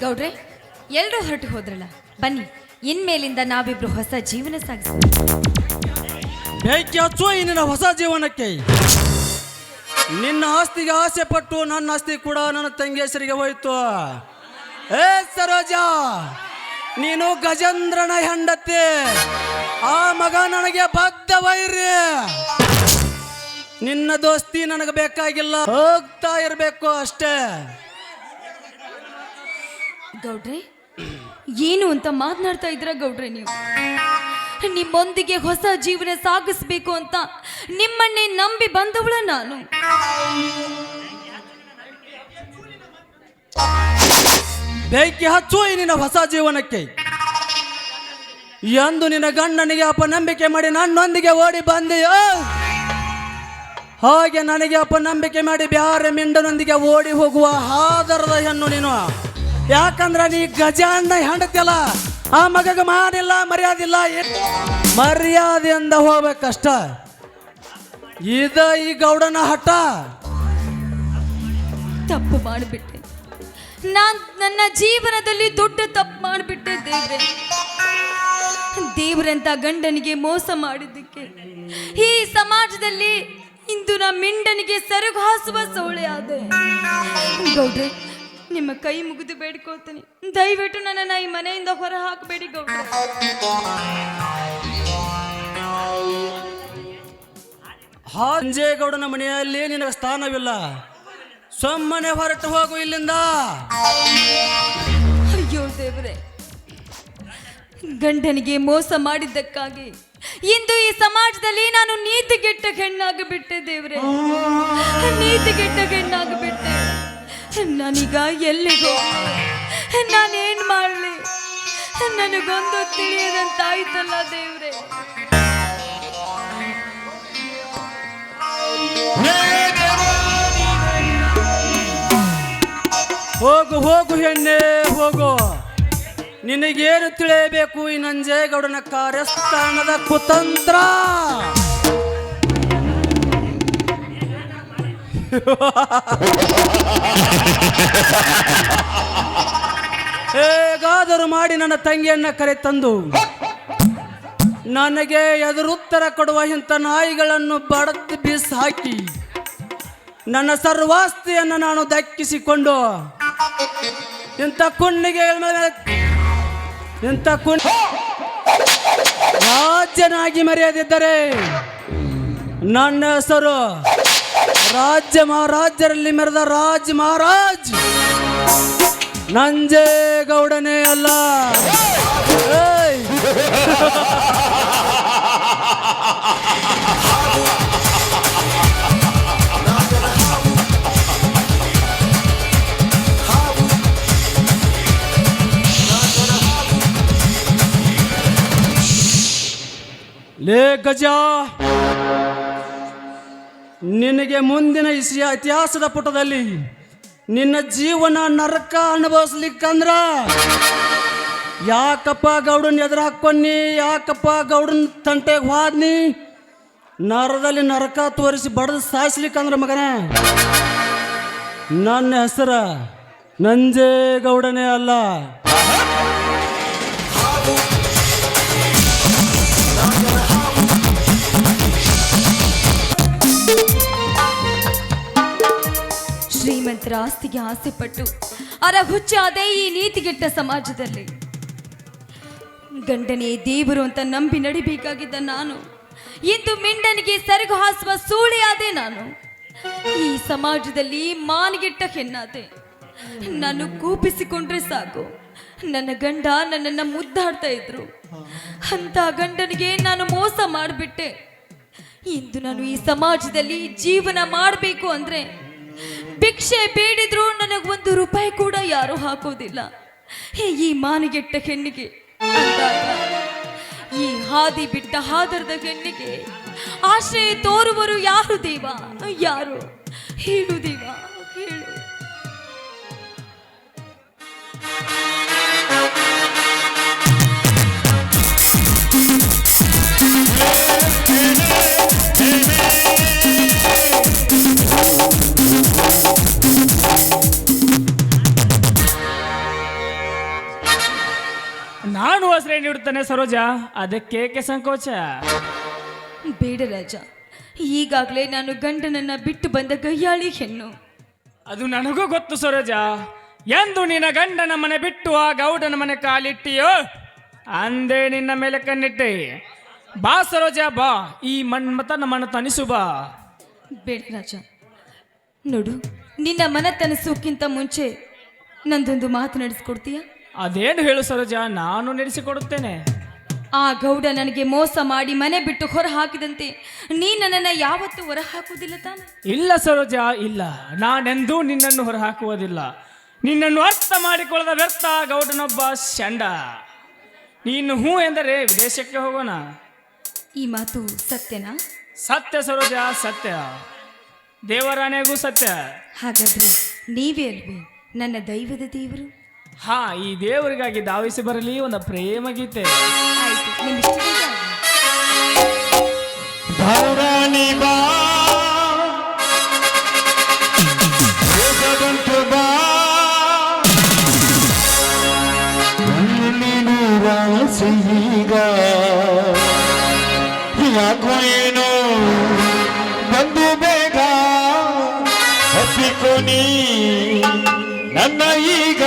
ಗೌಡ್ರೆ, ಎಲ್ಲರೂ ಹೊರಟು ಹೋದ್ರಲ್ಲ, ಬನ್ನಿ ಇನ್ಮೇಲಿಂದ ನಾವಿಬ್ರು ಹೊಸ ಜೀವನ ಸಾಗಿಸೋಣ. ಬೆಂಕಿ ಹಚ್ಚು ಈ ನಿನ್ನ ಹೊಸ ಜೀವನಕ್ಕೆ. ನಿನ್ನ ಆಸ್ತಿಗೆ ಆಸೆ ಪಟ್ಟು ನನ್ನ ಆಸ್ತಿ ಕೂಡ ನನ್ನ ತಂಗಿ ಹೆಸರಿಗೆ ಹೋಯ್ತು. ಏ ಸರೋಜಾ, ನೀನು ಗಜೇಂದ್ರನ ಹೆಂಡತಿ. ಆ ಮಗ ನನಗೆ ಬದ್ಧ ವೈರಿ. ನಿನ್ನ ದೋಸ್ತಿ ನನಗೆ ಬೇಕಾಗಿಲ್ಲ, ಹೋಗ್ತಾ ಇರಬೇಕು ಅಷ್ಟೇ. ಗೌಡ್ರೆ, ಏನು ಅಂತ ಮಾತನಾಡ್ತಾ ಇದ್ರ ಗೌಡ್ರೆ? ನೀವು ನಿಮ್ಮೊಂದಿಗೆ ಹೊಸ ಜೀವನ ಸಾಗಿಸ್ಬೇಕು ಅಂತ ನಿಮ್ಮನ್ನೇ ನಂಬಿ ಬಂದವಳ ನಾನು. ಬೆಂಕಿ ಹಚ್ಚು ಈ ನಿನ್ನ ಹೊಸ ಜೀವನಕ್ಕೆ. ಎಂದು ನಿನ್ನ ಗಂಡನಿಗೆ ಅಪನಂಬಿಕೆ ಮಾಡಿ ನನ್ನೊಂದಿಗೆ ಓಡಿ ಬಂದೆಯೋ, ಹಾಗೆ ನನಗೆ ಅಪನಂಬಿಕೆ ಮಾಡಿ ಬ್ಯಾರೆ ಮಿಂಡನೊಂದಿಗೆ ಓಡಿ ಹೋಗುವ ಹಾದರದ ಹೆಣ್ಣು ನೀನು. ಯಾಕಂದ್ರೆ ನೀ ಗಜಾಂಡ ಹೆಂಡತಿಯಲ್ಲ, ಆ ಮಗಗೆ ಮಾಡಿಲ್ಲ, ಮರ್ಯಾದಿಲ್ಲ. ಮರ್ಯಾದೆಯಿಂದ ಹೋಗ್ಬೇಕಷ್ಟ. ಇದ ಈ ಗೌಡನ ಹಠ. ತಪ್ಪು ಮಾಡಿಬಿಟ್ಟೆ ನನ್ನ ಜೀವನದಲ್ಲಿ ದೊಡ್ಡ ತಪ್ಪು ಮಾಡಿಬಿಟ್ಟೆ ದೇವ್ರೆ. ದೇವ್ರಂತ ಗಂಡನಿಗೆ ಮೋಸ ಮಾಡಿದ್ದಕ್ಕೆ ಈ ಸಮಾಜದಲ್ಲಿ ಇಂದು ನಾ ಮಿಂಡನಿಗೆ ಸೆರಗು ಹಾಸುವ ಸೋಳೆ ಆದೆ. ಗೌಡ್ರೆ, ನಿಮ್ಮ ಕೈ ಮುಗಿದು ಬೇಡ್ಕೊಳ್ತೀನಿ, ದಯವಿಟ್ಟು ನನ್ನನ್ನು ಈ ಮನೆಯಿಂದ ಹೊರ ಹಾಕಬೇಡಿ ಗೌಡ್ರೆ. ಹಾಂಜೇಗೌಡನ ಮನೆಯಲ್ಲಿ ನಿನಗೆ ಸ್ಥಾನವಿಲ್ಲ. ಸುಮ್ಮನೆ ಹೊರಟು ಹೋಗು ಇಲ್ಲಿಂದ. ಅಯ್ಯೋ ದೇವ್ರೆ, ಗಂಡನಿಗೆ ಮೋಸ ಮಾಡಿದ್ದಕ್ಕಾಗಿ ಇಂದು ಈ ಸಮಾಜದಲ್ಲಿ ನಾನು ನೀತಿಗೆಟ್ಟ ಹೆಣ್ಣಾಗಿಬಿಟ್ಟೆ ದೇವ್ರೆ, ನೀತಿಗೆಟ್ಟ ಹೆಣ್ಣಾಗಿಬಿಟ್ಟೆ. ನಾನೀಗ ಎಲ್ಲಿಗೋ, ನಾನೇನ್ ಮಾಡಲಿ? ನನಗೊಂದು ತಿಳಿಯದಂತಾಯ್ತಲ್ಲ ದೇವ್ರೆ. ಹೋಗು ಹೋಗು ಹೆಣ್ಣೆ ಹೋಗು. ನಿನಗೇನು ತಿಳಿಯಬೇಕು ಈ ನಂಜೇಗೌಡನ ಕಾರ್ಯಸ್ಥಾನದ ಕುತಂತ್ರ? ಹೇಗಾದರೂ ಮಾಡಿ ನನ್ನ ತಂಗಿಯನ್ನ ಕರೆತಂದು ನನಗೆ ಎದುರುತ್ತರ ಕೊಡುವ ಇಂಥ ನಾಯಿಗಳನ್ನು ಬಡದು ಬೀಸ್ ಹಾಕಿ ನನ್ನ ಸರ್ವಾಸ್ತಿಯನ್ನು ನಾನು ದಕ್ಕಿಸಿಕೊಂಡು ಇಂಥ ಕುಣ್ಣಿಗೆ ರಾಜ್ಯನಾಗಿ ಮರೆಯದಿದ್ದರೆ ನನ್ನ ಹೆಸರು ರಾಜ್ಯ ಮಹಾರಾಜರಲ್ಲಿ ಮೆರೆದ ರಾಜ್ ಮಹಾರಾಜ್ ನಂಜೇಗೌಡನೇ ಅಲ್ಲ. ಲೇ ಗಜ, ನಿನಗೆ ಮುಂದಿನ ಇತಿಹಾಸದ ಪುಟದಲ್ಲಿ ನಿನ್ನ ಜೀವನ ನರಕ ಅನುಭವಿಸ್ಲಿಕ್ಕಂದ್ರ ಯಾಕಪ್ಪ ಗೌಡನ್ ಎದುರು ಹಾಕ್ಕೊನ್ನಿ, ಯಾಕಪ್ಪ ಗೌಡನ್ ತಂಟೆಗೆ ಹೋದ್ನಿ, ನರದಲ್ಲಿ ನರಕ ತೋರಿಸಿ ಬಡದು ಸಾಯಿಸ್ಲಿಕ್ಕಂದ್ರ ಮಗನ ನನ್ನ ಹೆಸರ ನಂಜೇಗೌಡನೇ ಅಲ್ಲ. ಶ್ರೀಮಂತರ ಆಸ್ತಿಗೆ ಆಸೆ ಪಟ್ಟು ಅರಹುಚ್ಚಾದೆ ಈ ನೀತಿಗೆಟ್ಟ ಸಮಾಜದಲ್ಲಿ ಗಂಡನೇ ದೇವರು ಅಂತ ನಂಬಿ ನಡಿಬೇಕಾಗಿದ್ದ ನಾನು ಇಂದು ಮಿಂಡನಿಗೆ ಸೆರಗು ಹಾಸುವ ಸೂಳೆಯಾದೆ. ನಾನು ಈ ಸಮಾಜದಲ್ಲಿ ಮಾನಗೆಟ್ಟ ಹೆಣ್ಣಾದೆ. ನಾನು ಕೂಪಿಸಿಕೊಂಡ್ರೆ ಸಾಕು, ನನ್ನ ಗಂಡ ನನ್ನನ್ನು ಮುದ್ದಾಡ್ತಾ ಇದ್ರು. ಅಂತ ಗಂಡನಿಗೆ ನಾನು ಮೋಸ ಮಾಡಿಬಿಟ್ಟೆ. ಇಂದು ನಾನು ಈ ಸಮಾಜದಲ್ಲಿ ಜೀವನ ಮಾಡಬೇಕು ಅಂದ್ರೆ ಭಿಕ್ಷೆ ಬೇಡಿದ್ರು ನನಗೆ ₹1 ಕೂಡ ಯಾರು ಹಾಕೋದಿಲ್ಲ. ಈ ಮಾನಗೆಟ್ಟ ಹೆಣ್ಣಿಗೆ ಅಂದಾಗ ಈ ಹಾದಿ ಬಿಟ್ಟ ಹಾದರದ ಹೆಣ್ಣಿಗೆ ಆಶ್ರಯ ತೋರುವರು ಯಾರು ದೇವ? ಯಾರು ಹೇಳು ದೇವ, ಹೇಳು. ನಾನು ಆಶ್ರಯ ನೀಡುತ್ತೇನೆ ಸರೋಜ, ಅದಕ್ಕೇಕೆ ಸಂಕೋಚ? ಬೇಡ ರಾಜ, ಈಗಾಗಲೇ ನಾನು ಗಂಡನನ್ನ ಬಿಟ್ಟು ಬಂದ ಗಯ್ಯಾಳಿ ಹೆಣ್ಣು. ಅದು ನನಗೂ ಗೊತ್ತು ಸರೋಜ. ಎಂದು ನಿನ್ನ ಗಂಡನ ಮನೆ ಬಿಟ್ಟು ಆ ಗೌಡನ ಮನೆ ಕಾಲಿಟ್ಟಿಯೋ ಅಂದೇ ನಿನ್ನ ಮೇಲೆ ಕಣ್ಣಿಟ್ಟೆ. ಬಾ ಸರೋಜ ಬಾ, ಈ ಮನ್ಮತನ ಮನ ತನಿಸು ಬಾ. ಬೇಡ ರಾಜ, ನೋಡು, ನಿನ್ನ ಮನತನಿಸೋಕ್ಕಿಂತ ಮುಂಚೆ ನಂದೊಂದು ಮಾತು ನಡೆಸ್ಕೊಡ್ತೀಯಾ? ಅದೇನು ಹೇಳು ಸರೋಜ, ನಾನು ನಡೆಸಿಕೊಡುತ್ತೇನೆ. ಆ ಗೌಡ ನನಗೆ ಮೋಸ ಮಾಡಿ ಮನೆ ಬಿಟ್ಟು ಹೊರ ಹಾಕಿದಂತೆ ನೀ ನನ್ನನ್ನು ಯಾವತ್ತೂ ಹೊರ ಹಾಕುವುದಿಲ್ಲ ತಾನೆ? ಇಲ್ಲ ಸರೋಜ, ಇಲ್ಲ, ನಾನೆಂದೂ ನಿನ್ನನ್ನು ಹೊರ ಹಾಕುವುದಿಲ್ಲ. ನಿನ್ನನ್ನು ಅರ್ಥ ಮಾಡಿಕೊಳ್ಳದ ವ್ಯರ್ಥ ಗೌಡನೊಬ್ಬ ಷಂಡ. ನೀನು ಹೂ ಎಂದರೆ ವಿದೇಶಕ್ಕೆ ಹೋಗೋಣ. ಈ ಮಾತು ಸತ್ಯನಾ? ಸತ್ಯ ಸರೋಜ, ಸತ್ಯ, ದೇವರಾಣೆಗೂ ಸತ್ಯ. ಹಾಗಾದ್ರೆ ನೀವೇ ಅಲ್ವೇ ನನ್ನ ದೈವದ ದೇವರು? ಹಾ, ಈ ದೇವರಿಗಾಗಿ ಧಾವಿಸಿ ಬರಲಿ ಒಂದು ಪ್ರೇಮ ಗೀತೆ. ಆಯ್ತು, ನಿಮ್ಮಿಷ್ಟಕ್ಕೆ ಆಗಲಿ. ಭವಾನಿ ಬಾ ಹೋಗದಂತು ಬಾ ನೀನು ರಾಸೀಗ ಯಾಕೋ ಏನೋ ಬಂದು ಬೇಗ ಹತ್ತಿಕೋ ನೀ ನನ್ನ ಈಗ.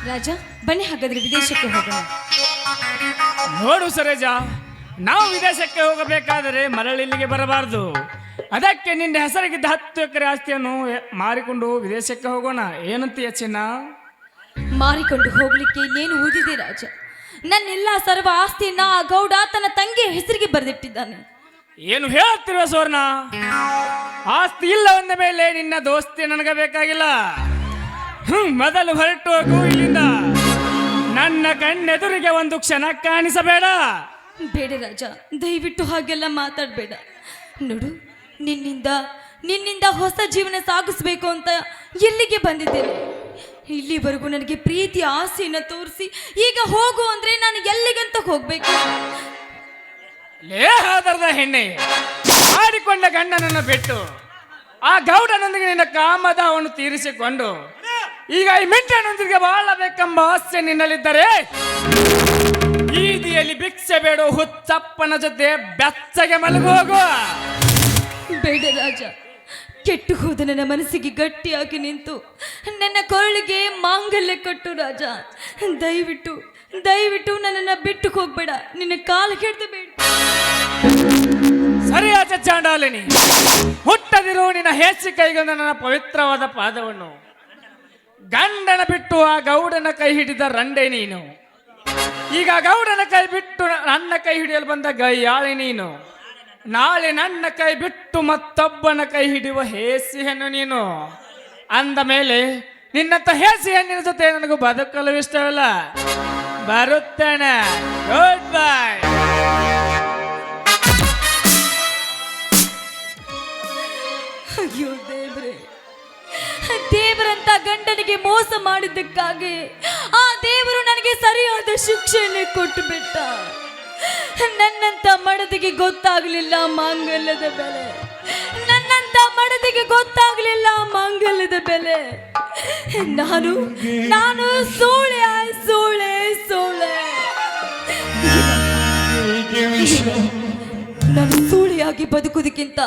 ರಾಜ, ಬನ್ನಿ ಹಾಗಾದ್ರೆ ವಿದೇಶಕ್ಕೆ ಹೋಗೋಣ. ನೋಡು ಸರೋಜ, ನಾವು ವಿದೇಶಕ್ಕೆ ಹೋಗಬೇಕಾದರೆ ಮರಳಿಲ್ಲಿಗೆ ಬರಬಾರದು. ಅದಕ್ಕೆ ನಿನ್ನ ಹೆಸರಿಗಿದ್ದ 10 ಎಕರೆ ಆಸ್ತಿಯನ್ನು ಮಾರಿಕೊಂಡು ವಿದೇಶಕ್ಕೆ ಹೋಗೋಣ. ಏನಂತೀಯ ಚಿನ್ನ? ಮಾರಿಕೊಂಡು ಹೋಗ್ಲಿಕ್ಕೆ ಇನ್ನೇನು ಉಳಿದಿದೆ ರಾಜ? ನನ್ನೆಲ್ಲ ಸರ್ವ ಆಸ್ತಿಯನ್ನ ಆ ಗೌಡ ತನ್ನ ತಂಗಿಯ ಹೆಸರಿಗೆ ಬರೆದಿಟ್ಟಿದ್ದಾನೆ. ಏನು ಹೇಳುತ್ತಿರುವ ಸುವರ್ಣ? ಆಸ್ತಿ ಇಲ್ಲ ಅಂದ ಮೇಲೆ ನಿನ್ನ ದೋಸ್ತಿ ನನಗೆ ಬೇಕಾಗಿಲ್ಲ. ಮೊದಲು ಹೊರಟು ಹೋಗು ಇಲ್ಲಿಂದ. ನನ್ನ ಕಣ್ಣೆದುರಿಗೆ ಒಂದು ಕ್ಷಣ ಕಾಣಿಸಬೇಡ. ಬೇಡ ರಾಜ, ದಯವಿಟ್ಟು ಹಾಗೆಲ್ಲ ಮಾತಾಡಬೇಡ. ನೋಡು, ನಿನ್ನಿಂದ ಹೊಸ ಜೀವನ ಸಾಗಿಸ್ಬೇಕು ಅಂತ ಎಲ್ಲಿಗೆ ಬಂದಿದ್ದೇನೆ. ಇಲ್ಲಿವರೆಗೂ ನನಗೆ ಪ್ರೀತಿ ಆಸೆಯನ್ನು ತೋರಿಸಿ ಈಗ ಹೋಗು ಅಂದ್ರೆ ನಾನು ಎಲ್ಲಿಗಂತ ಹೋಗ್ಬೇಕು? ಲೇಹಾದರದ ಹೆಣ್ಣೆ, ಮಾಡಿಕೊಂಡ ಗಂಡನನ್ನು ಬಿಟ್ಟು ಆ ಗೌಡನೊಂದಿಗೆ ನಿನ್ನ ಕಾಮದವನ್ನು ತೀರಿಸಿಕೊಂಡು ಈಗ ಈ ಮಿಂಟನೊಂದಿಗೆ ಬಾಳಬೇಕೆಂಬ ಆಸೆ ನಿನ್ನಲ್ಲಿದ್ದರೆ ಬೀದಿಯಲ್ಲಿ ಭಿಕ್ಷೆ ಬೇಡೋ ಹುಚ್ಚಪ್ಪನ ಜೊತೆ ಬೆಚ್ಚಗೆ ಮಲಗೋಗು. ಬೇಡ ರಾಜ, ಕೆಟ್ಟು ಹೋದ ನನ್ನ ಮನಸ್ಸಿಗೆ ಗಟ್ಟಿಯಾಗಿ ನಿಂತು ನನ್ನ ಕೊರಳಿಗೆ ಮಾಂಗಲ್ಯ ಕಟ್ಟು ರಾಜ. ದಯವಿಟ್ಟು ನನ್ನನ್ನು ಬಿಟ್ಟು ಹೋಗ್ಬೇಡ. ನಿನ್ನ ಕಾಲು ಕೆಡ್ದು ಬೇಡ. ಸರಿಯಾದ ಚಾಂಡಾಲಿನಿ, ಹುಟ್ಟದಿರೋ ನಿನ್ನ ಹೆಚ್ಚು ಕೈಗೊಂಡ ನನ್ನ ಪವಿತ್ರವಾದ ಪಾದವನ್ನು ಗಂಡನ ಬಿಟ್ಟು ಆ ಗೌಡನ ಕೈ ಹಿಡಿದ ರಂಡೆ ನೀನು. ಈಗ ಗೌಡನ ಕೈ ಬಿಟ್ಟು ನನ್ನ ಕೈ ಹಿಡಿಯಲು ಬಂದ ಗಯ್ಯಾಳಿ ನೀನು. ನಾಳೆ ನನ್ನ ಕೈ ಬಿಟ್ಟು ಮತ್ತೊಬ್ಬನ ಕೈ ಹಿಡಿಯುವ ಹೇಸಿ ಹೆಣ್ಣು ನೀನು ಅಂದ ಮೇಲೆ ನಿನ್ನಂತ ಹೇಸಿ ಹೆಣ್ಣಿನ ಜೊತೆ ನನಗೂ ಬದುಕಲು ಇಷ್ಟವಿಲ್ಲ. ಬರುತ್ತೇನೆ. Good bye. ಅಯ್ಯೋ ದೇವ್ರೆ, ದೇವರಂತ ಗಂಡನಿಗೆ ಮೋಸ ಮಾಡಿದ್ದಕ್ಕಾಗಿ ಆ ದೇವರು ನನಗೆ ಸರಿಯಾದ ಶಿಕ್ಷೆಯನ್ನು ಕೊಟ್ಟು ಬಿಟ್ಟ. ನನ್ನಂತ ಮಡದಿಗೆ ಗೊತ್ತಾಗ್ಲಿಲ್ಲ ಮಾಂಗಲ್ಯದ ಬೆಲೆ. ನನ್ನಂತ ಮಡದಿಗೆ ಗೊತ್ತಾಗ್ಲಿಲ್ಲ ಮಾಂಗಲ್ಯದ ಬೆಲೆ. ನಾನು ನಾನು ಸೋಳೆ ಸೋಳೆ ಸೋಳೆ. ನಾನು ಸೂಳಿಯಾಗಿ ಬದುಕುವುದಕ್ಕಿಂತ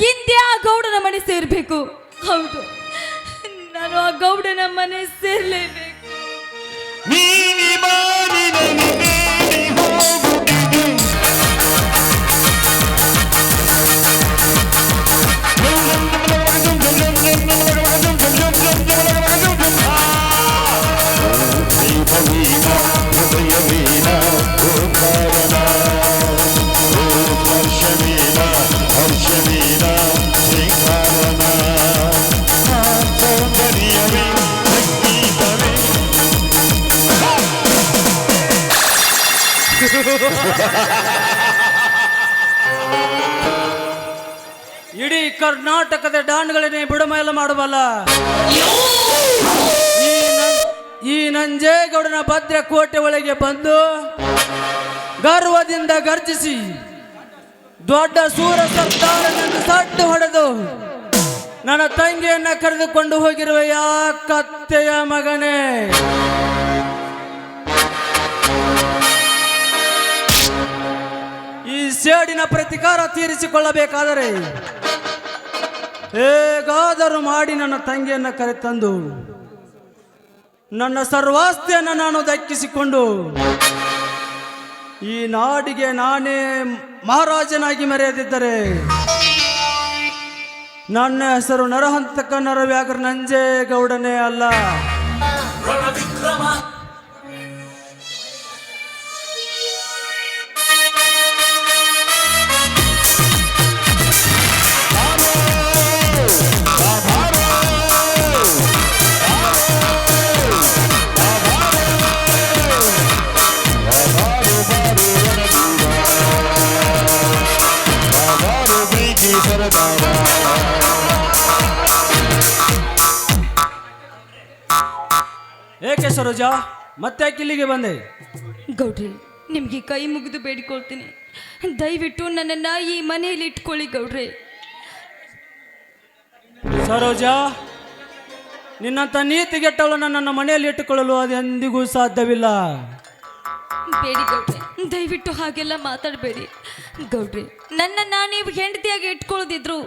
ಹಿಂದೆ ಆ ಗೌಡನ ಮನೆ ಸೇರ್ಬೇಕು. ಹೌದು, ನಾನು ಆ ಗೌಡನ ಮನೆ ಸೇರ್ಲೇಬೇಕು. ಇಡೀ ಕರ್ನಾಟಕದ ಡಾನ್ಗಳನ್ನೇ ಬಿಡುಮೈಲು ಮಾಡಬಲ್ಲ ಈ ನಂಜೇಗೌಡನ ಭದ್ರಕೋಟೆ ಒಳಗೆ ಬಂದು ಗರ್ವದಿಂದ ಗರ್ಜಿಸಿ ದೊಡ್ಡ ಸೂರ ಸರ್ದಾರನನ್ನು ಸಡ್ಡು ಹೊಡೆದು ನನ್ನ ತಂಗಿಯನ್ನ ಕರೆದುಕೊಂಡು ಹೋಗಿರುವ ಯಾ ಕತ್ತೆಯ ಮಗನೇ, ಈ ಸೇಡಿನ ಪ್ರತಿಕಾರ ತೀರಿಸಿಕೊಳ್ಳಬೇಕಾದರೆ ಹೇಗಾದರೂ ಮಾಡಿ ನನ್ನ ತಂಗಿಯನ್ನ ಕರೆತಂದು ನನ್ನ ಸರ್ವಾಸ್ತಿಯನ್ನು ನಾನು ದಕ್ಕಿಸಿಕೊಂಡು ಈ ನಾಡಿಗೆ ನಾನೇ ಮಹಾರಾಜನಾಗಿ ಮೆರೆಯದಿದ್ದರೆ ನನ್ನ ಹೆಸರು ನರಹಂತಕ ನರವ್ಯಾಘ್ರ ನಂಜೇಗೌಡನೇ ಅಲ್ಲ. ಏಕೆ ಸರೋಜಾ, ಮತ್ತೆ ಇಲ್ಲಿಗೆ ಬಂದೆ? ಗೌಡ್ರಿ, ನಿಮಗೆ ಕೈ ಮುಗಿದು ಬೇಡಿಕೊಳ್ತೀನಿ, ದಯವಿಟ್ಟು ನನ್ನನ್ನು ಈ ಮನೆಯಲ್ಲಿ ಇಟ್ಕೊಳ್ಳಿ ಗೌಡ್ರಿ. ಸರೋಜಾ, ನಿನ್ನಂತ ನೀತಿಗೆಟ್ಟವಳು ನನ್ನ ಮನೆಯಲ್ಲಿ ಇಟ್ಟುಕೊಳ್ಳಲು ಅದು ಎಂದಿಗೂ ಸಾಧ್ಯವಿಲ್ಲ. ಬೇಡಿ ಗೌಡ್ರಿ, ದಯವಿಟ್ಟು ಹಾಗೆಲ್ಲ ಮಾತಾಡಬೇಡಿ ಗೌಡ್ರಿ. ನನ್ನನ್ನು ನೀವು ಹೆಂಡತಿಯಾಗಿ ಇಟ್ಕೊಳ್ಳೋದಿದ್ರು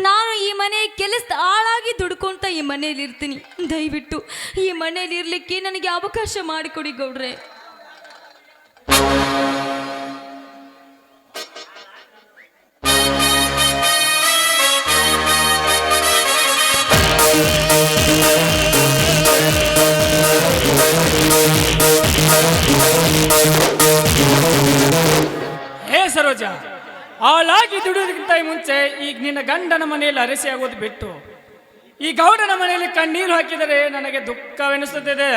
ನಾನು ಈ ಮನೆ ಕೆಲಸ ಆಳಾಗಿ ದುಡ್ಕೊಂತ ಈ ಮನೆಯಲ್ಲಿ ಇರ್ತೀನಿ. ದಯವಿಟ್ಟು ಈ ಮನೆಯಲ್ಲಿ ಇರ್ಲಿಕ್ಕೆ ನನಗೆ ಅವಕಾಶ ಮಾಡಿಕೊಡಿ ಗೌಡ್ರೆ. ಹೇ ಸರೋಜಾ, ಆಳಾಗಿ ದುಡಿಯೋದಕ್ಕಿಂತ ಮುಂಚೆ ಈಗ ನಿನ್ನ ಗಂಡನ ಮನೆಯಲ್ಲಿ ಅರಸಿ ಆಗೋದು ಬಿಟ್ಟು ಈ ಗೌಡನ ಮನೆಯಲ್ಲಿ ಕಣ್ಣೀರು ಹಾಕಿದರೆ ನನಗೆ ದುಃಖವೆನಿಸುತ್ತಿದೆ.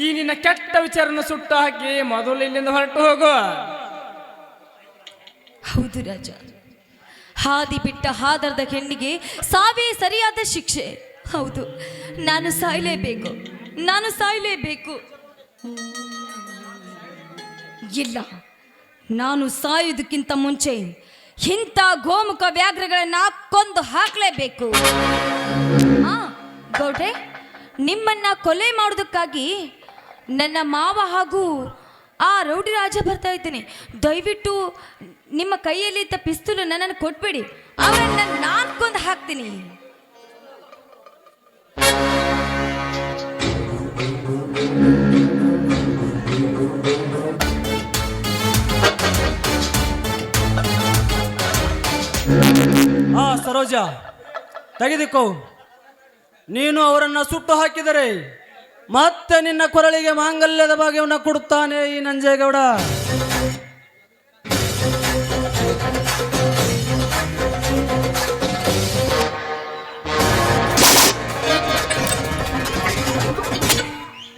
ಈ ನಿನ್ನ ಕೆಟ್ಟ ವಿಚಾರನ ಸುಟ್ಟು ಹಾಕಿ ಮೊದಲು ಇಲ್ಲಿಂದ ಹೊರಟು ಹೋಗು. ಹೌದು ರಾಜ, ಹಾದಿ ಬಿಟ್ಟ ಹಾದರದ ಹೆಣ್ಣಿಗೆ ಸಾವೇ ಸರಿಯಾದ ಶಿಕ್ಷೆ. ಹೌದು, ನಾನು ಸಾಯಲೇಬೇಕು, ನಾನು ಸಾಯಲೇಬೇಕು. ಇಲ್ಲ, ನಾನು ಸಾಯುವುದಕ್ಕಿಂತ ಮುಂಚೆ ಇಂಥ ಗೋಮುಖ ವ್ಯಾಘ್ರಗಳನ್ನ ಕೊಂದು ಹಾಕಲೇಬೇಕು. ಗೌಡ್ರೆ, ನಿಮ್ಮನ್ನ ಕೊಲೆ ಮಾಡೋದಕ್ಕಾಗಿ ನನ್ನ ಮಾವ ಹಾಗೂ ಆ ರೌಡಿ ರಾಜ ಬರ್ತಾ ಇದ್ದೀನಿ. ದಯವಿಟ್ಟು ನಿಮ್ಮ ಕೈಯಲ್ಲಿ ಇದ್ದ ಪಿಸ್ತೂಲು ನನ್ನನ್ನು ಕೊಟ್ಬಿಡಿ, ಅವರನ್ನ ನಾನು ಕೊಂದು ಹಾಕ್ತೀನಿ. ಸರೋಜಾ, ತೆಗೆದುಕೋ. ನೀನು ಅವರನ್ನು ಸುಟ್ಟು ಹಾಕಿದರೆ ಮತ್ತೆ ನಿನ್ನ ಕೊರಳಿಗೆ ಮಾಂಗಲ್ಯದ ಭಾಗ್ಯವನ್ನು ಕೊಡುತ್ತಾನೆ ಈ ನಂಜೇಗೌಡ.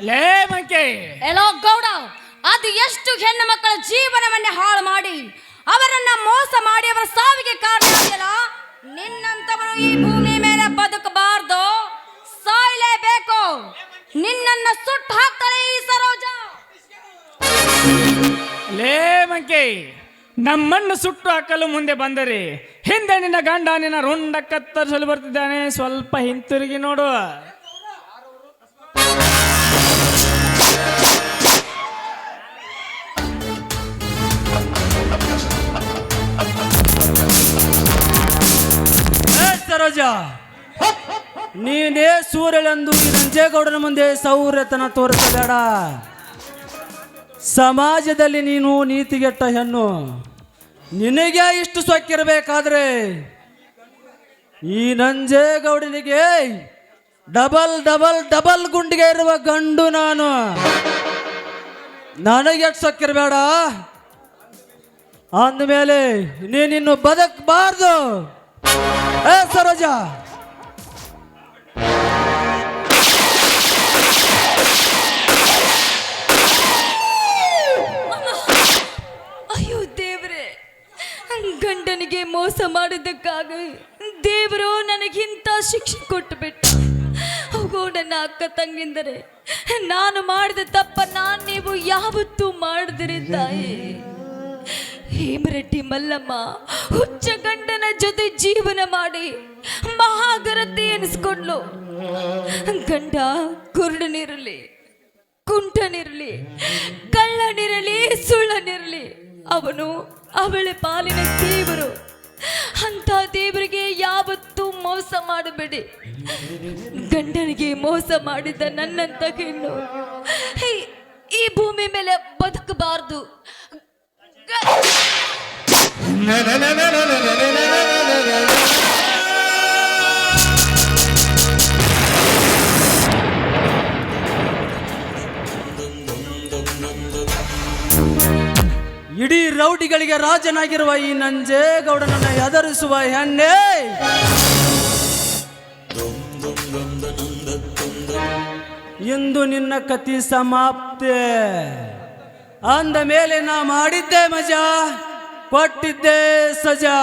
ಲೇ ಮಂಕೆ, ಎಲ್ಲೋ ಗೌಡ, ಅದು ಎಷ್ಟು ಹೆಣ್ಣು ಮಕ್ಕಳ ಜೀವನವನ್ನೇ ಹಾಳು ಮಾಡಿ ಅವರನ್ನ ಮೋಸ ಮಾಡಿ ಅವರ ಸಾವಿಗೆ ಕಾರಣ ಆಗಿಲ್ಲ. ನಿನ್ನಂತವರು ಈ ಭೂಮಿ ಮೇಲೆ ಬದುಕಬಾರ್ದು, ಸಾಯಲೇಬೇಕು. ನಿನ್ನನ್ನ ಸುಟ್ಟು ಹಾಕ್ತಾಳೆ ಈ ಸರೋಜ. ಲೇ ಮಂಕೆ, ನಮ್ಮನ್ನು ಸುಟ್ಟು ಹಾಕಲು ಮುಂದೆ ಬಂದರೆ ಹಿಂದೆ ನಿನ್ನ ಗಂಡ ನಿನ್ನ ರುಂಡ ಕತ್ತರಿಸಲು ಬರ್ತಿದ್ದಾನೆ. ಸ್ವಲ್ಪ ಹಿಂತಿರುಗಿ ನೋಡು. ಸರೋಜ, ನೀನೇ ಸೂರ್ಯಳೆಂದು ಈ ನಂಜೇಗೌಡನ ಮುಂದೆ ಸೌರ್ಯತನ ತೋರಿಸಬೇಡ. ಸಮಾಜದಲ್ಲಿ ನೀನು ನೀತಿಗೆಟ್ಟ ಹೆಣ್ಣು. ನಿನಗೆ ಇಷ್ಟು ಸೊಕ್ಕಿರಬೇಕಾದ್ರೆ ಈ ನಂಜೇಗೌಡನಿಗೆ ಡಬಲ್ ಡಬಲ್ ಡಬಲ್ ಗುಂಡಿಗೆ ಇರುವ ಗಂಡು ನಾನು. ನನಗೆ ಎಷ್ಟು ಸೊಕ್ಕಿರಬೇಡ. ಅಂದಮೇಲೆ ನೀನಿನ್ನು ಬದುಕಬಾರ್ದು. ಸರೋಜ, ಅಯ್ಯೋ ದೇವ್ರೆ, ಗಂಡನಿಗೆ ಮೋಸ ಮಾಡಿದ್ದಕ್ಕಾಗಿ ದೇವರು ನನಗಿಂತ ಶಿಕ್ಷೆ ಕೊಟ್ಟು ಬಿಟ್ಟ. ಹೋಗೋ ನನ್ನ ಅಕ್ಕ ತಂಗಿಂದರೆ, ನಾನು ಮಾಡಿದ ತಪ್ಪನ್ನ ನೀವು ಯಾವತ್ತೂ ಮಾಡಿದಿರಿ ತಾಯಿ. ಹೇಮರೆಡ್ಡಿ ಮಲ್ಲಮ್ಮ ಹುಚ್ಚ ಗಂಡನ ಜೊತೆ ಜೀವನ ಮಾಡಿ ಮಹಾಗರತೆ ಎನಿಸ್ಕೊಂಡ್ಲು. ಗಂಡ ಕುರುಡನಿರಲಿ, ಕುಂಟನಿರಲಿ, ಕಳ್ಳನಿರಲಿ, ಸುಳ್ಳನಿರಲಿ, ಅವನು ಅವಳ ಪಾಲಿನ ದೇವರು. ಅಂತ ದೇವರಿಗೆ ಯಾವತ್ತೂ ಮೋಸ ಮಾಡಬೇಡಿ. ಗಂಡನಿಗೆ ಮೋಸ ಮಾಡಿದ್ದ ನನ್ನಂತ ಹೆಣ್ಣು ಈ ಭೂಮಿ ಮೇಲೆ ಬದುಕಬಾರ್ದು. ಇಡೀ ರೌಡಿಗಳಿಗೆ ರಾಜನಾಗಿರುವ ಈ ನಂಜೇಗೌಡನನ್ನು ಎದುರಿಸುವ ಹೆಣ್ಣೆ ಇಂದು ನಿನ್ನ ಕತಿ ಸಮಾಪ್ತಿ. ಅಂದ ಮೇಲೆ ನಾ ಮಾಡಿದ್ದೆ ಮಜಾ, ಕೊಟ್ಟಿದ್ದೆ ಸಜಾ.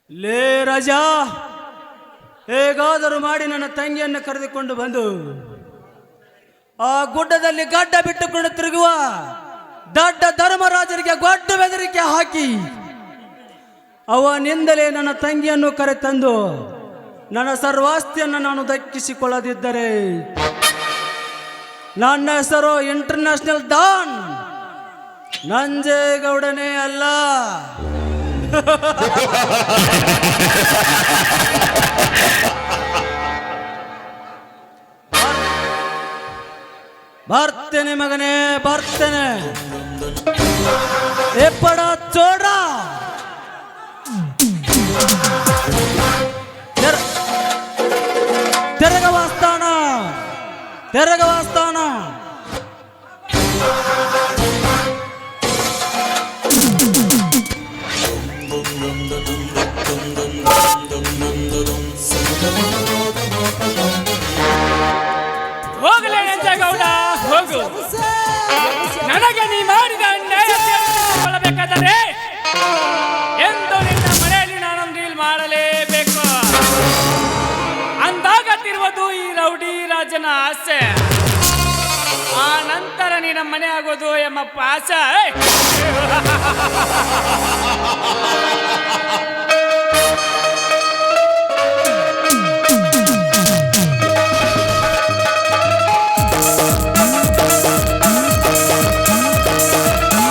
ಲೇ ರಾಜಾ, ಹೇಗಾದರೂ ಮಾಡಿ ನನ್ನ ತಂಗಿಯನ್ನು ಕರೆದುಕೊಂಡು ಬಂದು ಆ ಗುಡ್ಡದಲ್ಲಿ ಗಡ್ಡ ಬಿಟ್ಟುಕೊಂಡು ತಿರುಗುವ ದಡ್ಡ ಧರ್ಮರಾಜರಿಗೆ ಗೊಡ್ಡ ಬೆದರಿಕೆ ಹಾಕಿ ಅವನಿಂದಲೇ ನನ್ನ ತಂಗಿಯನ್ನು ಕರೆತಂದು ನನ್ನ ಸರ್ವಾಸ್ತಿಯನ್ನು ನಾನು ದಕ್ಕಿಸಿಕೊಳ್ಳದಿದ್ದರೆ ನನ್ನ ಹೆಸರು ಇಂಟರ್ನ್ಯಾಷನಲ್ ಡಾನ್ ನಂಜೇಗೌಡನೇ ಅಲ್ಲ. ಬರ್ತೇನೆ ಮಗನೇ, ಬರ್ತೇನೆ. ಎಪ್ಪಡ ಚೋಡ ತೆರಗವಾಸ್ತಾನ, ತೆರಗವಾಸ್ತಾನ. ಹೋಗಲೇ ನಂಜೇಗೌಡ, ಹೋಗು. ನನಗೆ ನೀ ಮಾಡಿದ ಅನ್ಯಾಯ ತೀರಿಸಿಕೊಳ್ಳಬೇಕಾದರೆ ಎಂದು ನಿನ್ನ ಮನೆಯಲ್ಲಿ ನಾನೊಂದು ಡೀಲ್ ಮಾಡಲೇಬೇಕು. ಅಂದಾಗತ್ತಿರುವುದು ಈ ರೌಡಿ ರಾಜನ ಆಸೆ. ಆ ನಂತರ ನೀ ನಮ್ಮ ಮನೆ ಆಗೋದು ಎಂಬ ಆಸೆ